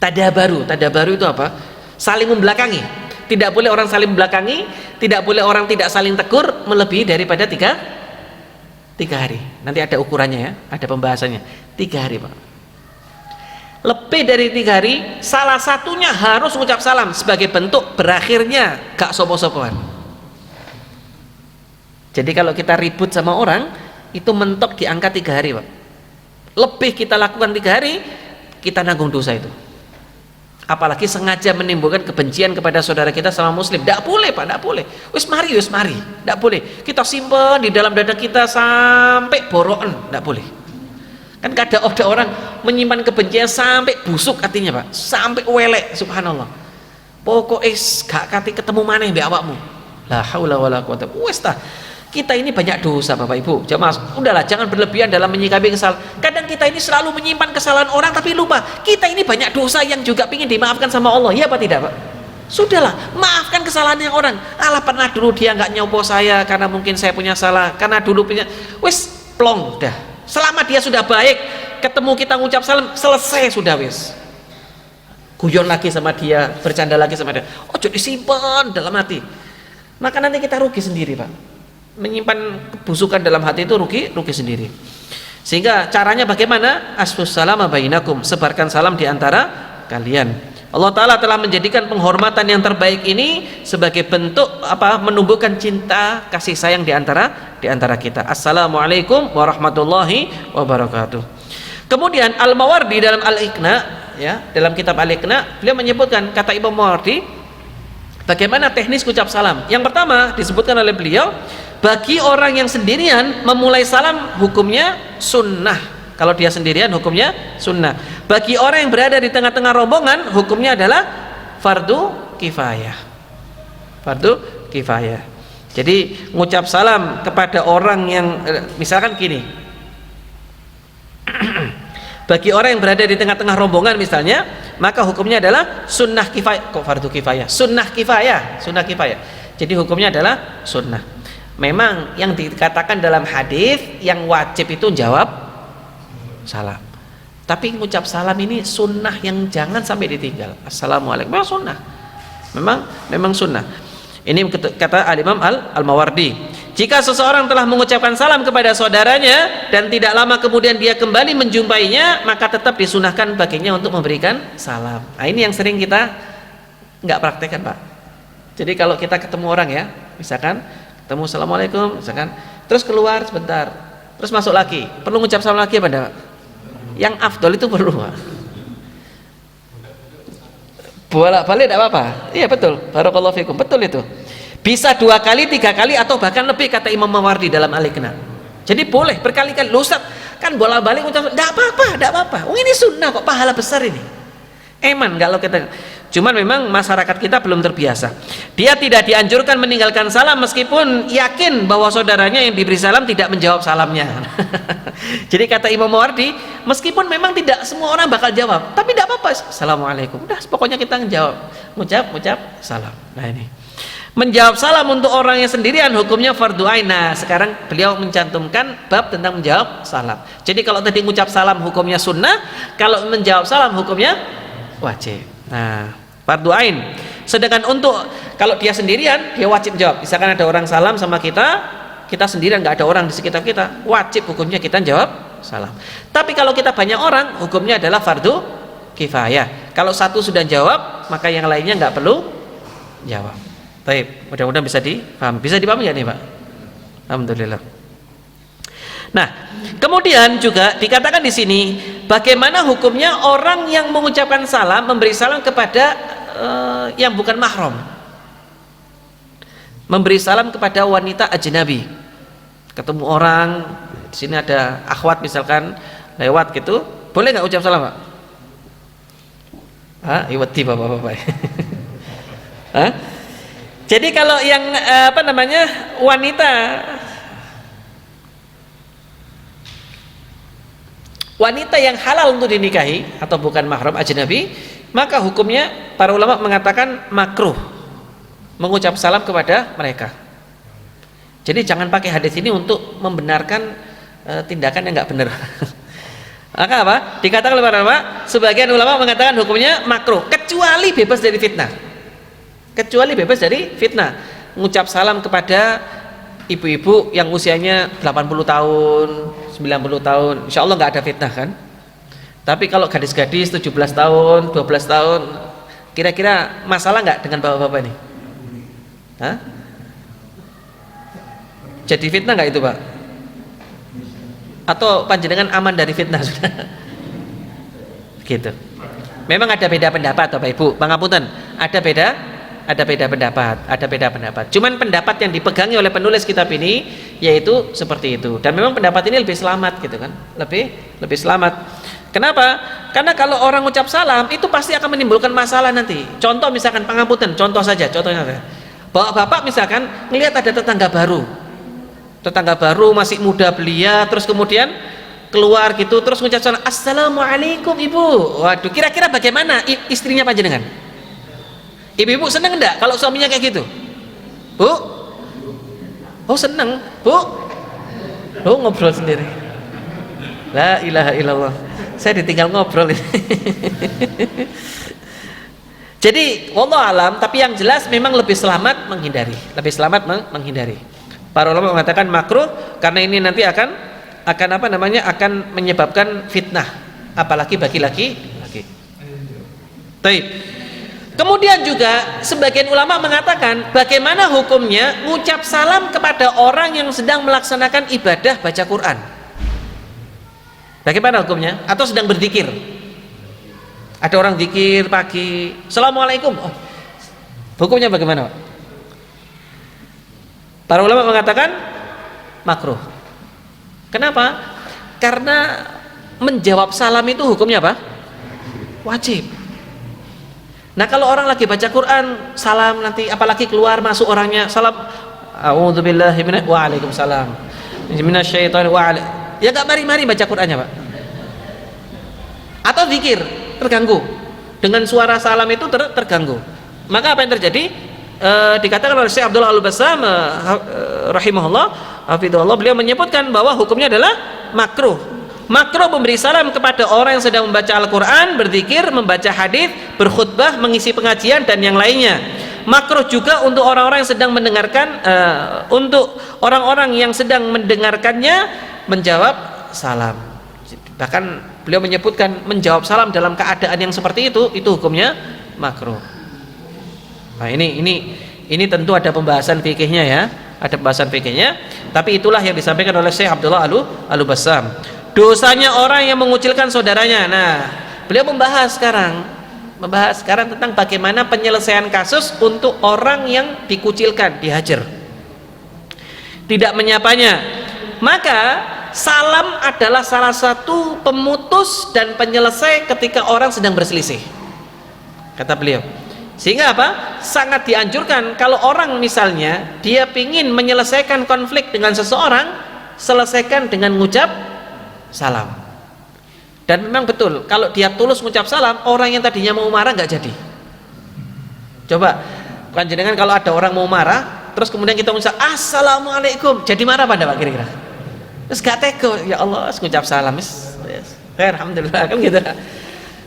tadabaru itu apa? Saling membelakangi. Tidak boleh orang saling membelakangi, tidak boleh orang tidak saling tegur melebihi daripada tiga hari. Nanti ada ukurannya ya, ada pembahasannya. 3 hari, Pak. Lebih dari 3 hari, salah satunya harus mengucap salam sebagai bentuk berakhirnya gak sopo-sopoan. Jadi kalau kita ribut sama orang, itu mentok di angka 3 hari, Pak. Lebih kita lakukan 3 hari, kita nanggung dosa itu. Apalagi sengaja menimbulkan kebencian kepada saudara kita sama muslim. Tidak boleh, Pak, tidak boleh. Wis mari, tidak boleh. Kita simpan di dalam dada kita sampai borokan, tidak boleh. Kan ada orang menyimpan kebencian sampai busuk hatinya, Pak, sampai welek, subhanallah. Pokoknya gak kati ketemu maneh mbek awakmu. La haula wala quwata. Wis tah. Kita ini banyak dosa, Bapak Ibu. Jamaah, udahlah, jangan berlebihan dalam menyikapi kesalahan. Kadang kita ini selalu menyimpan kesalahan orang tapi lupa kita ini banyak dosa yang juga ingin dimaafkan sama Allah. Ya apa tidak, Pak? Sudahlah, maafkan kesalahan yang orang. Alah, pernah dulu dia nggak nyopo saya karena mungkin saya punya salah, karena dulu punya, wis plong dah. Selama dia sudah baik, ketemu kita ngucap salam, selesai sudah, wis. Guyon lagi sama dia, bercanda lagi sama dia. Oh, jadi simpan dalam hati. Maka nanti kita rugi sendiri, Pak. Menyimpan kebusukan dalam hati itu rugi sendiri. Sehingga caranya bagaimana? Asfus salama bainakum, sebarkan salam di antara kalian. Allah Ta'ala telah menjadikan penghormatan yang terbaik ini sebagai bentuk menumbuhkan cinta kasih sayang di antara kita. Assalamualaikum warahmatullahi wabarakatuh. Kemudian Al-Mawardi dalam Al-Iqna, ya, dalam kitab Al-Iqna, beliau menyebutkan, kata Imam Mawardi, bagaimana teknis ucap salam. Yang pertama disebutkan oleh beliau, bagi orang yang sendirian memulai salam hukumnya sunnah. Kalau dia sendirian hukumnya sunnah. Bagi orang yang berada di tengah-tengah rombongan hukumnya adalah fardu kifayah. Fardu kifayah. Jadi mengucap salam kepada orang yang misalkan gini. Bagi orang yang berada di tengah-tengah rombongan misalnya, maka hukumnya adalah sunnah kifayah. Kok fardu kifayah? Sunnah kifayah. Jadi hukumnya adalah sunnah. Memang yang dikatakan dalam hadis yang wajib itu jawab salam. Tapi mengucap salam ini sunnah yang jangan sampai ditinggal. Assalamualaikum, memang sunnah. Memang sunnah. Ini kata Al-Imam Al-Mawardi. Jika seseorang telah mengucapkan salam kepada saudaranya dan tidak lama kemudian dia kembali menjumpainya, maka tetap disunahkan baginya untuk memberikan salam. Nah, ini yang sering kita nggak praktekkan, Pak. Jadi kalau kita ketemu orang ya, misalkan ketemu assalamualaikum, misalkan, terus keluar sebentar, terus masuk lagi, perlu mengucap salam lagi apa enggak? Yang afdol itu perlu, Pak. Bolak-balik tidak apa-apa. Iya betul, barakallahu fikum, betul itu. Bisa 2 kali, 3 kali atau bahkan lebih, kata Imam Mawardi dalam Al-Iqna. Jadi boleh berkali-kali. Loh Ustaz, kan bola-balik ucap, enggak apa-apa. Oh, ini sunnah kok, pahala besar ini. Eman kalau kita, cuman memang masyarakat kita belum terbiasa. Dia tidak dianjurkan meninggalkan salam meskipun yakin bahwa saudaranya yang diberi salam tidak menjawab salamnya. Jadi kata Imam Mawardi, meskipun memang tidak semua orang bakal jawab, tapi tidak apa-apa, assalamualaikum, udah pokoknya kita menjawab, ngucap salam. Nah ini menjawab salam untuk orang yang sendirian hukumnya fardu ain. Nah sekarang beliau mencantumkan bab tentang menjawab salam. Jadi kalau tadi mengucap salam hukumnya sunnah, kalau menjawab salam hukumnya wajib. Nah fardu ain. Sedangkan untuk kalau dia sendirian, dia wajib jawab. Misalkan ada orang salam sama kita sendirian, nggak ada orang di sekitar kita, wajib hukumnya kita jawab salam. Tapi kalau kita banyak orang, hukumnya adalah fardu kifayah. Kalau satu sudah jawab, maka yang lainnya nggak perlu jawab. Baik, mudah-mudahan bisa dipahami. Bisa dipahami ya nih Pak? Alhamdulillah. Nah, kemudian juga dikatakan di sini, bagaimana hukumnya orang yang mengucapkan salam, memberi salam kepada yang bukan mahram, memberi salam kepada wanita ajnabi. Ketemu orang di sini ada akhwat misalkan lewat gitu, boleh nggak ucap salam Pak? Iwati bapak-bapak. Jadi kalau yang wanita yang halal untuk dinikahi atau bukan mahram ajnabi, maka hukumnya para ulama mengatakan makruh mengucap salam kepada mereka. Jadi jangan pakai hadis ini untuk membenarkan tindakan yang nggak benar. Maka apa? Dikatakan oleh para ulama, sebagian ulama mengatakan hukumnya makruh kecuali bebas dari fitnah. Kecuali bebas dari fitnah. Mengucap salam kepada ibu-ibu yang usianya 80 tahun, 90 tahun, insya Allah nggak ada fitnah kan. Tapi kalau gadis-gadis 17 tahun, 12 tahun, kira-kira masalah nggak dengan bapak-bapak ini? Jadi fitnah nggak itu Pak? Atau panjenengan aman dari fitnah sudah? Gitu. Memang ada beda pendapat Bapak Ibu, pangapunten, ada beda pendapat. Cuman pendapat yang dipegangi oleh penulis kitab ini yaitu seperti itu. Dan memang pendapat ini lebih selamat gitu kan. Lebih selamat. Kenapa? Karena kalau orang ucap salam itu pasti akan menimbulkan masalah nanti. Contoh misalkan pangapunten, contohnya saja. Bapak misalkan melihat ada tetangga baru masih muda belia, terus kemudian keluar gitu, terus mengucap salam, assalamualaikum ibu. Waduh, kira-kira bagaimana istrinya panjenengan? Ibu-ibu seneng enggak kalau suaminya kayak gitu? Bu? Oh seneng, Bu? Oh ngobrol sendiri. La ilaha illallah. Saya ditinggal ngobrol ini. Jadi wallahu alam, tapi yang jelas memang lebih selamat menghindari. Para ulama mengatakan makruh karena ini nanti akan menyebabkan fitnah, apalagi bagi laki-laki. Baik. Kemudian juga sebagian ulama mengatakan bagaimana hukumnya ngucap salam kepada orang yang sedang melaksanakan ibadah baca Quran. Bagaimana hukumnya? Atau sedang berzikir. Ada orang zikir pagi, assalamualaikum. Oh, hukumnya bagaimana Pak? Para ulama mengatakan makruh. Kenapa? Karena menjawab salam itu hukumnya apa? Wajib. Nah kalau orang lagi baca Quran salam nanti, apalagi keluar masuk orangnya salam, a'udzubillahi waalaikumsalam minasyaitonir ya nggak mari-mari baca Qurannya Pak. Atau zikir terganggu dengan suara salam itu terganggu. Maka apa yang terjadi? Dikatakan oleh Syekh Abdullah Al-Bassam rahimahullah, hafizahullah, beliau menyebutkan bahwa hukumnya adalah makruh memberi salam kepada orang yang sedang membaca Al-Quran, berzikir, membaca hadis, berkhutbah, mengisi pengajian dan yang lainnya. Makruh juga untuk orang-orang yang sedang mendengarkan, untuk orang-orang yang sedang mendengarkannya menjawab salam. Bahkan beliau menyebutkan menjawab salam dalam keadaan yang seperti itu hukumnya makruh. Nah ini tentu ada pembahasan fikihnya ya, tapi itulah yang disampaikan oleh Syekh Abdullah Al-Bassam. Dosanya orang yang mengucilkan saudaranya. Nah, beliau membahas sekarang tentang bagaimana penyelesaian kasus untuk orang yang dikucilkan, dihajar, tidak menyapanya. Maka salam adalah salah satu pemutus dan penyelesai ketika orang sedang berselisih, kata beliau. Sehingga apa? Sangat dianjurkan kalau orang misalnya dia ingin menyelesaikan konflik dengan seseorang, selesaikan dengan mengucap salam. Dan memang betul, kalau dia tulus mengucap salam, orang yang tadinya mau marah nggak jadi. Coba panjenengan kalau ada orang mau marah, terus kemudian kita mengucap assalamualaikum, jadi marah pada Pak kira-kira? Terus gak tega, ya Allah, mengucap salam, alhamdulillah, kan gitu.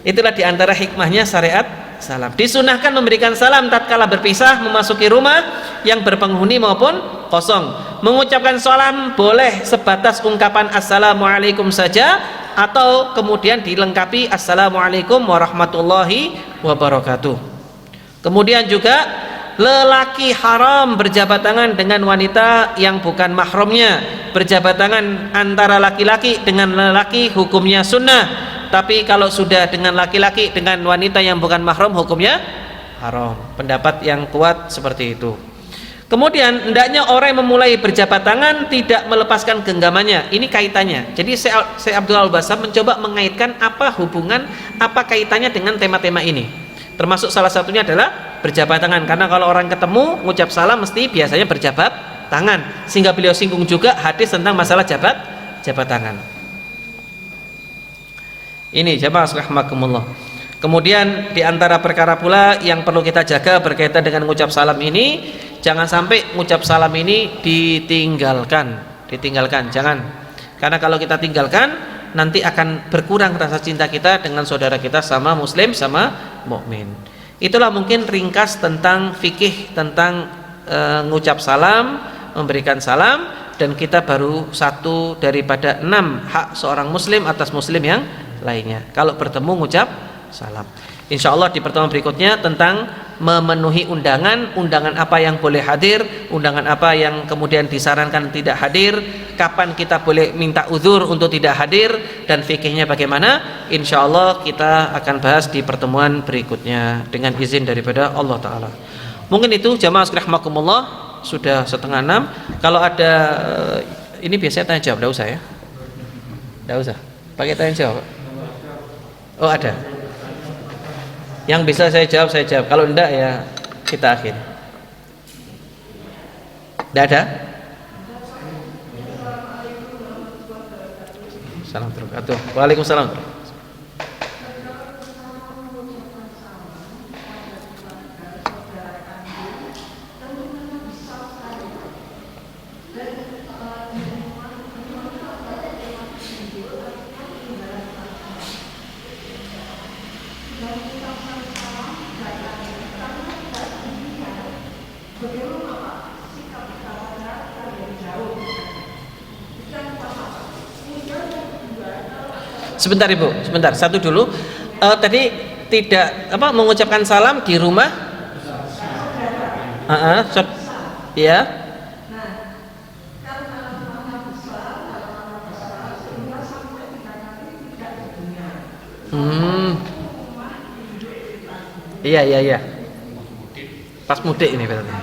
Itulah diantara hikmahnya syariat salam. Disunahkan memberikan salam tatkala berpisah memasuki rumah yang berpenghuni maupun kosong. Mengucapkan salam boleh sebatas ungkapan assalamualaikum saja, atau kemudian dilengkapi assalamualaikum warahmatullahi wabarakatuh. Kemudian juga lelaki haram berjabat tangan dengan wanita yang bukan mahramnya. Berjabat tangan antara laki-laki dengan lelaki hukumnya sunnah, tapi kalau sudah dengan laki-laki dengan wanita yang bukan mahram hukumnya haram. Pendapat yang kuat seperti itu. Kemudian hendaknya orang yang memulai berjabat tangan tidak melepaskan genggamannya. Ini kaitannya. Jadi Syekh Abdul Al-Bassam mencoba mengaitkan apa hubungan, apa kaitannya dengan tema-tema ini. Termasuk salah satunya adalah berjabat tangan, karena kalau orang ketemu ngucap salam mesti biasanya berjabat tangan. Sehingga beliau singgung juga hadis tentang masalah jabat tangan. Ini jamaah rahimakumullah. Kemudian diantara perkara pula yang perlu kita jaga berkaitan dengan mengucap salam ini, jangan sampai mengucap salam ini ditinggalkan, jangan. Karena kalau kita tinggalkan, nanti akan berkurang rasa cinta kita dengan saudara kita sama muslim, sama mukmin. Itulah mungkin ringkas tentang fikih tentang mengucap salam, memberikan salam, dan kita baru satu daripada 6 hak seorang muslim atas muslim yang lainnya kalau bertemu mengucap salam. Insya Allah di pertemuan berikutnya tentang memenuhi undangan apa yang boleh hadir, undangan apa yang kemudian disarankan tidak hadir, kapan kita boleh minta uzur untuk tidak hadir, dan fikihnya bagaimana. Insya Allah kita akan bahas di pertemuan berikutnya dengan izin daripada Allah Ta'ala. Mungkin itu jamaah rahimakumullah, sudah 5:30. Kalau ada ini biasanya tanya jawab, tidak usah ya, tidak usah pakai tanya jawab. Oh ada. Yang bisa saya jawab, kalau enggak ya kita akhir. Tidak ada? Assalamualaikum. Waalaikumsalam. Sebentar Ibu, sebentar, satu dulu. Tadi tidak mengucapkan salam di rumah. Ya. Iya. Pas mudik ini berarti.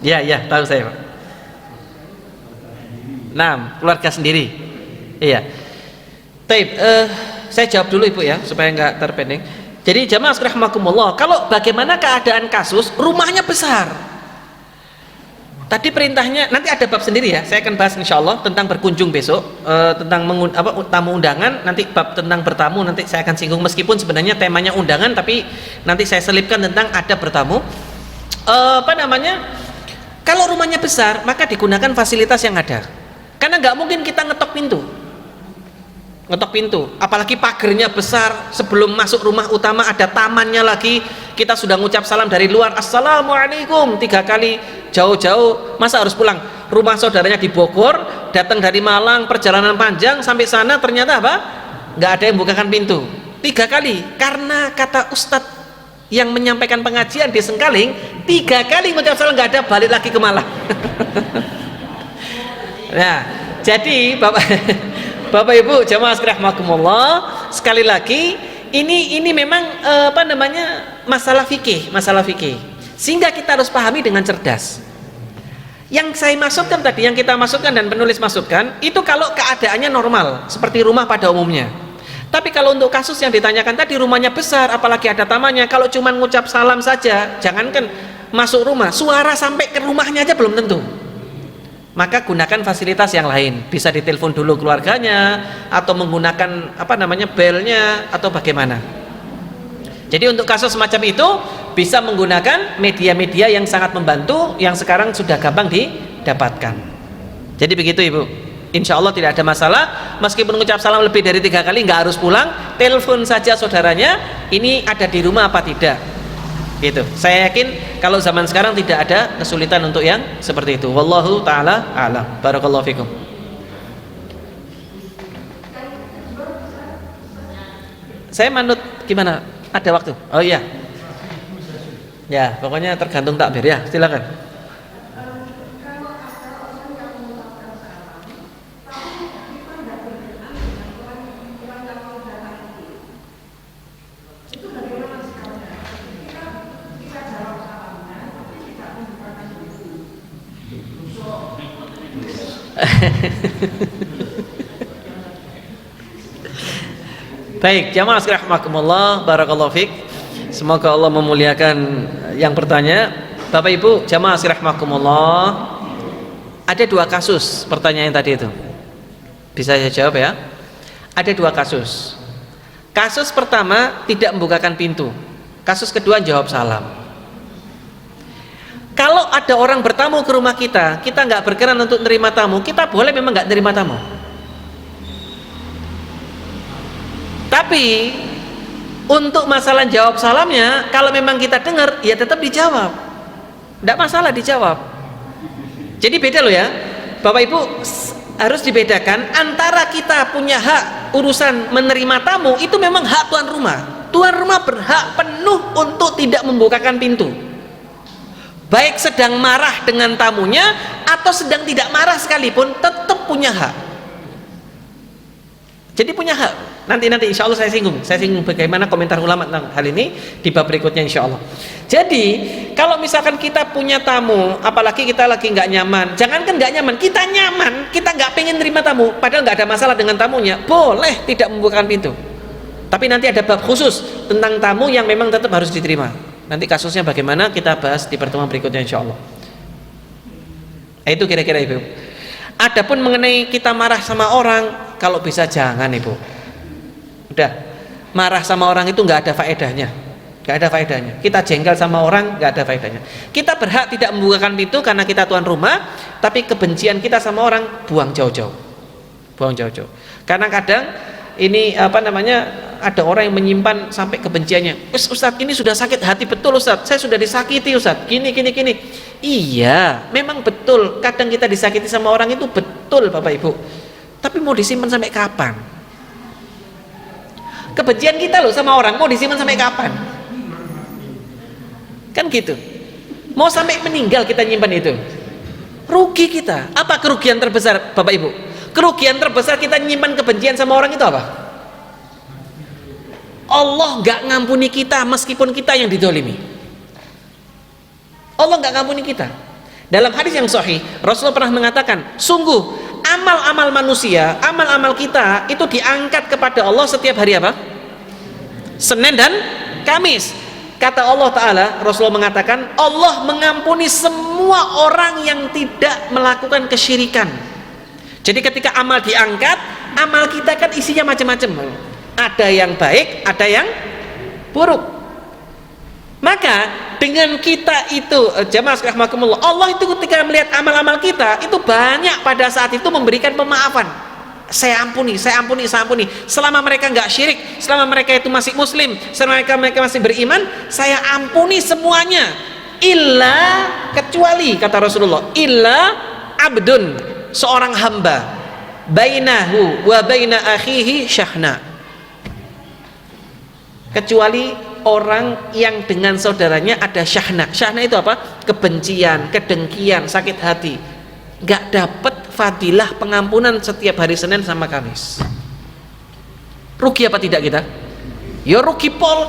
Iya, tahu saya, Pak. Nah, keluarga sendiri. Iya. Taib, saya jawab dulu Ibu ya supaya nggak terpending. Jadi jamaah rahimakumullah, kalau bagaimana keadaan kasus rumahnya besar. Tadi perintahnya nanti ada bab sendiri ya. Saya akan bahas insyaallah tentang berkunjung besok, tentang tamu undangan, nanti bab tentang bertamu nanti saya akan singgung, meskipun sebenarnya temanya undangan tapi nanti saya selipkan tentang adab bertamu. Kalau rumahnya besar maka digunakan fasilitas yang ada. Karena nggak mungkin kita ngetok pintu, apalagi pagernya besar, sebelum masuk rumah utama ada tamannya lagi, kita sudah ngucap salam dari luar assalamualaikum 3 kali jauh-jauh, masa harus pulang? Rumah saudaranya di Bogor, datang dari Malang, perjalanan panjang sampai sana, ternyata nggak ada yang bukakan pintu 3 kali, karena kata ustadz yang menyampaikan pengajian di Sengkaling, 3 kali ngucap salam nggak ada, balik lagi ke Malang. Nah, jadi Bapak Ibu jamaah rahimakumullah, sekali lagi ini memang masalah fikih, sehingga kita harus pahami dengan cerdas. Yang saya maksudkan tadi, yang kita maksudkan dan penulis maksudkan, itu kalau keadaannya normal, seperti rumah pada umumnya. Tapi kalau untuk kasus yang ditanyakan tadi, rumahnya besar, apalagi ada tamannya, kalau cuma ngucap salam saja, jangankan masuk rumah, suara sampai ke rumahnya aja belum tentu. Maka gunakan fasilitas yang lain, bisa ditelepon dulu keluarganya, atau menggunakan belnya, atau bagaimana. Jadi untuk kasus semacam itu bisa menggunakan media-media yang sangat membantu, yang sekarang sudah gampang didapatkan. Jadi begitu Ibu, insya Allah tidak ada masalah. Meskipun mengucap salam lebih dari 3 kali, nggak harus pulang, telepon saja saudaranya, ini ada di rumah apa tidak gitu. Saya yakin kalau zaman sekarang tidak ada kesulitan untuk yang seperti itu. Wallahu ta'ala a'lam. Barakallahu fikum. Saya manut gimana? Ada waktu? Oh iya. Ya, pokoknya tergantung takbir ya. Silakan. Baik, jamaah sekalian rahimakumullah, barakallahu fik. Semoga Allah memuliakan yang bertanya. Bapak Ibu, jamaah sekalian rahimakumullah, ada 2 kasus pertanyaan tadi itu. Bisa saya jawab ya? Ada 2 kasus. Kasus pertama tidak membukakan pintu. Kasus kedua jawab salam. Kalau ada orang bertamu ke rumah kita nggak berkenan untuk nerima tamu, kita boleh memang nggak nerima tamu. Tapi untuk masalah jawab salamnya, kalau memang kita dengar, ya tetap dijawab, tidak masalah dijawab. Jadi beda loh ya, Bapak Ibu, harus dibedakan antara kita punya hak urusan menerima tamu, itu memang hak tuan rumah. Tuan rumah berhak penuh untuk tidak membukakan pintu, baik sedang marah dengan tamunya atau sedang tidak marah sekalipun, tetap punya hak. Jadi punya hak. Nanti insya Allah saya singgung bagaimana komentar ulama tentang hal ini di bab berikutnya insya Allah. Jadi kalau misalkan kita punya tamu, apalagi kita lagi nggak nyaman, jangankan nggak nyaman, kita nyaman, kita nggak pengen terima tamu, padahal nggak ada masalah dengan tamunya, boleh tidak membukakan pintu. Tapi nanti ada bab khusus tentang tamu yang memang tetap harus diterima. Nanti kasusnya bagaimana kita bahas di pertemuan berikutnya insya Allah. Itu kira-kira Ibu. Adapun mengenai kita marah sama orang, kalau bisa jangan Ibu. Udah, marah sama orang itu nggak ada faedahnya, nggak ada faedahnya. Kita jengkel sama orang nggak ada faedahnya. Kita berhak tidak membukakan pintu karena kita tuan rumah, tapi kebencian kita sama orang buang jauh-jauh, buang jauh-jauh. Karena kadang ini ada orang yang menyimpan sampai kebenciannya. Ustadz, ini sudah sakit hati betul Ustadz, saya sudah disakiti Ustadz, gini. Iya, memang betul. Kadang kita disakiti sama orang itu betul Bapak Ibu. Tapi mau disimpan sampai kapan? Kebencian kita loh sama orang mau disimpan sampai kapan? Kan gitu. Mau sampai meninggal kita nyimpan itu. Rugi kita. Apa kerugian terbesar Bapak Ibu? Kerugian terbesar kita nyimpan kebencian sama orang itu apa? Allah nggak ngampuni kita meskipun kita yang didolimi. Allah nggak ngampuni kita. Dalam hadis yang sahih, Rasulullah pernah mengatakan, sungguh amal-amal manusia, amal-amal kita itu diangkat kepada Allah setiap hari apa? Senin dan Kamis. Kata Allah Ta'ala, Rasulullah mengatakan, Allah mengampuni semua orang yang tidak melakukan kesyirikan. Jadi ketika amal diangkat, amal kita kan isinya macam-macam, ada yang baik, ada yang buruk. Maka dengan kita itu, jamaah sekalian rahimakumullah, Allah itu ketika melihat amal-amal kita itu banyak pada saat itu memberikan pemaafan. Saya ampuni. Selama mereka nggak syirik, selama mereka itu masih muslim, selama mereka masih beriman, saya ampuni semuanya. Illa, kecuali kata Rasulullah, illa abdun, seorang hamba, bainahu wa baina akhihi syahna, kecuali orang yang dengan saudaranya ada syahna. Syahna itu apa? Kebencian, kedengkian, sakit hati. Gak dapat fadilah pengampunan setiap hari Senin sama Kamis. Rugi apa tidak kita? Ya rugi pol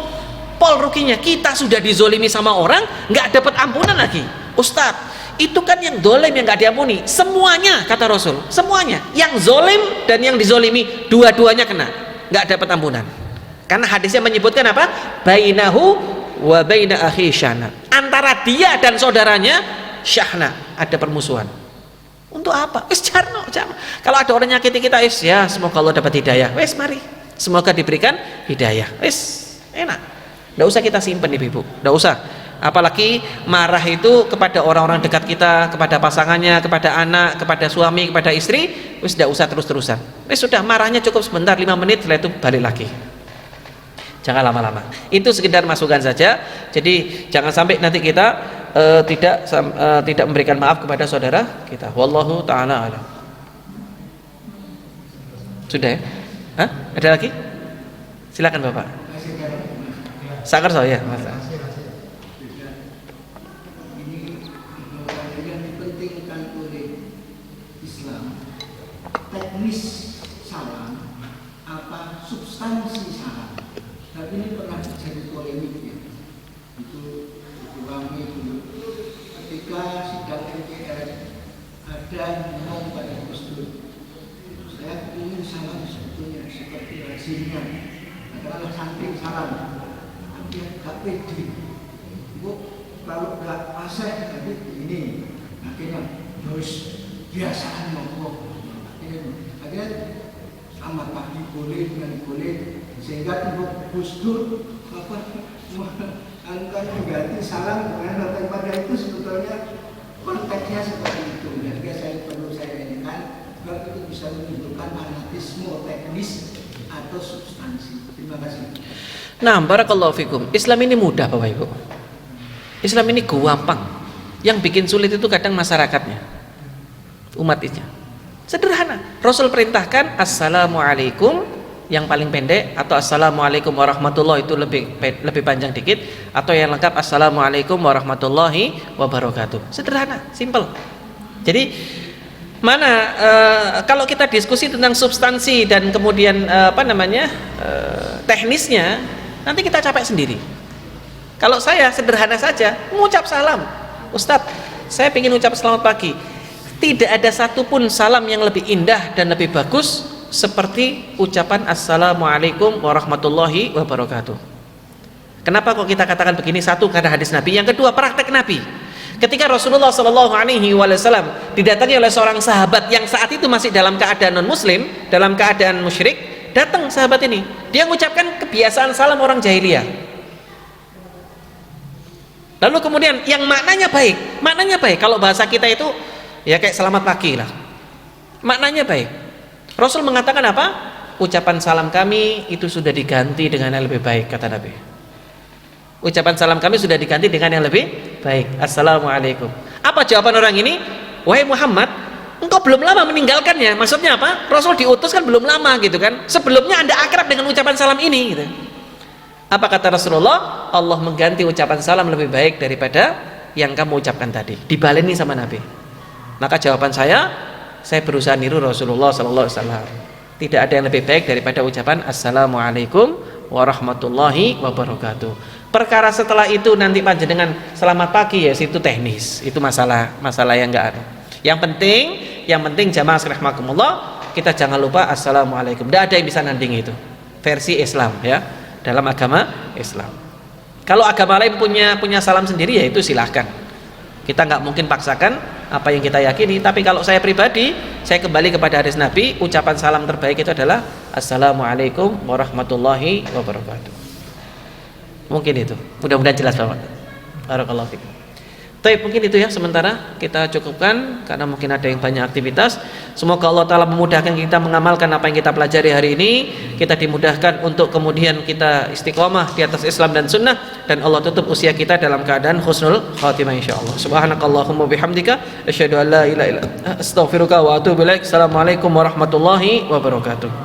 ruginya. Kita sudah dizolimi sama orang, gak dapat ampunan lagi. Ustadz, itu kan yang dolim yang nggak diampuni. Semuanya, kata Rasul, semuanya. Yang zolim dan yang dizolimi, dua-duanya kena, nggak dapat ampunan. Karena hadisnya menyebutkan apa? Bainahu wa baina akhi syahna. Antara dia dan saudaranya syahna, ada permusuhan. Untuk apa? Wis jarno. Kalau ada orang nyakiti kita, ya semoga Allah dapat hidayah. Wis mari. Semoga diberikan hidayah. Wis enak. Nggak usah kita simpen ibu, nggak usah. Apalagi marah itu kepada orang-orang dekat kita, kepada pasangannya, kepada anak, kepada suami, kepada istri, wis tidak usah terus-terusan. Wis sudah, marahnya cukup sebentar, 5 menit, setelah itu balik lagi. Jangan lama-lama. Itu sekedar masukan saja. Jadi jangan sampai nanti kita tidak memberikan maaf kepada saudara kita. Wallahu taala alam. Sudah ya? Hah? Ada lagi? Silakan Bapak. Sakar saya, Mas. Teknis salam apa substansi salam, tapi ini pernah terjadi polemik ya. Itu kami dulu ketika sidang MPR ada ngomong pada Gus Dur, saya ingin salam sebetulnya seperti lazimnya adalah samping salam, tapi gak pede. Bu, kalau gak pasang tapi ini akhirnya harus biasaan ngomong. Akhirnya selamat pagi boleh dengan boleh, sehingga untuk Gus Dur akan mengganti salam dengan daripada itu sebetulnya konteksnya seperti itu. Jadi saya ini kan sebab itu bisa menimbulkan fanatisme teknis atau substansi. Terima kasih. Nah, barakallahu fikum. Islam ini mudah Bapak Ibu. Islam ini gampang. Yang bikin sulit itu kadang masyarakatnya, umatnya. Sederhana. Rasul perintahkan assalamualaikum yang paling pendek, atau assalamualaikum warahmatullahi itu lebih panjang dikit, atau yang lengkap assalamualaikum warahmatullahi wabarakatuh. Sederhana, simple. Jadi kalau kita diskusi tentang substansi dan kemudian teknisnya, nanti kita capek sendiri. Kalau saya sederhana saja, mengucap salam. Ustadz, saya ingin ucap selamat pagi. Tidak ada satupun salam yang lebih indah dan lebih bagus seperti ucapan assalamualaikum warahmatullahi wabarakatuh. Kenapa kok kita katakan begini? Satu, karena hadis Nabi. Yang kedua, praktek Nabi. Ketika Rasulullah SAW didatangi oleh seorang sahabat yang saat itu masih dalam keadaan non muslim, dalam keadaan musyrik, datang sahabat ini, dia mengucapkan kebiasaan salam orang jahiliyah. Lalu kemudian yang maknanya baik, kalau bahasa kita itu ya kayak selamat pagi lah, maknanya baik. Rasul mengatakan apa? Ucapan salam kami itu sudah diganti dengan yang lebih baik, kata Nabi. Ucapan salam kami sudah diganti dengan yang lebih baik, assalamualaikum. Apa jawaban orang ini? Wahai Muhammad, engkau belum lama meninggalkannya. Maksudnya apa? Rasul diutus kan belum lama gitu kan. Sebelumnya Anda akrab dengan ucapan salam ini gitu. Apa kata Rasulullah? Allah mengganti ucapan salam lebih baik daripada yang kamu ucapkan tadi. Dibaleni sama Nabi. Maka jawaban saya berusaha niru Rasulullah SAW. Tidak ada yang lebih baik daripada ucapan assalamualaikum warahmatullahi wabarakatuh. Perkara setelah itu nanti panjenengan selamat pagi, ya itu teknis, itu masalah yang enggak ada. Yang penting jamaah rahimakumullah, kita jangan lupa assalamualaikum. Tidak ada yang bisa nanding itu. Versi Islam ya, dalam agama Islam. Kalau agama lain punya salam sendiri, ya itu silahkan. Kita nggak mungkin paksakan apa yang kita yakini. Tapi kalau saya pribadi, saya kembali kepada hadis Nabi. Ucapan salam terbaik itu adalah assalamualaikum warahmatullahi wabarakatuh. Mungkin itu. Mudah-mudahan jelas Bapak. Barakallahu fikum. Baik, mungkin itu ya sementara kita cukupkan karena mungkin ada yang banyak aktivitas. Semoga Allah Ta'ala memudahkan kita mengamalkan apa yang kita pelajari hari ini. Kita dimudahkan untuk kemudian kita istiqomah di atas Islam dan Sunnah, dan Allah tutup usia kita dalam keadaan husnul khatimah insyaallah. Subhanakallahumma bihamdika asyhadu an la ilaha illa anta astaghfiruka wa atubu ilaik. Assalamualaikum warahmatullahi wabarakatuh.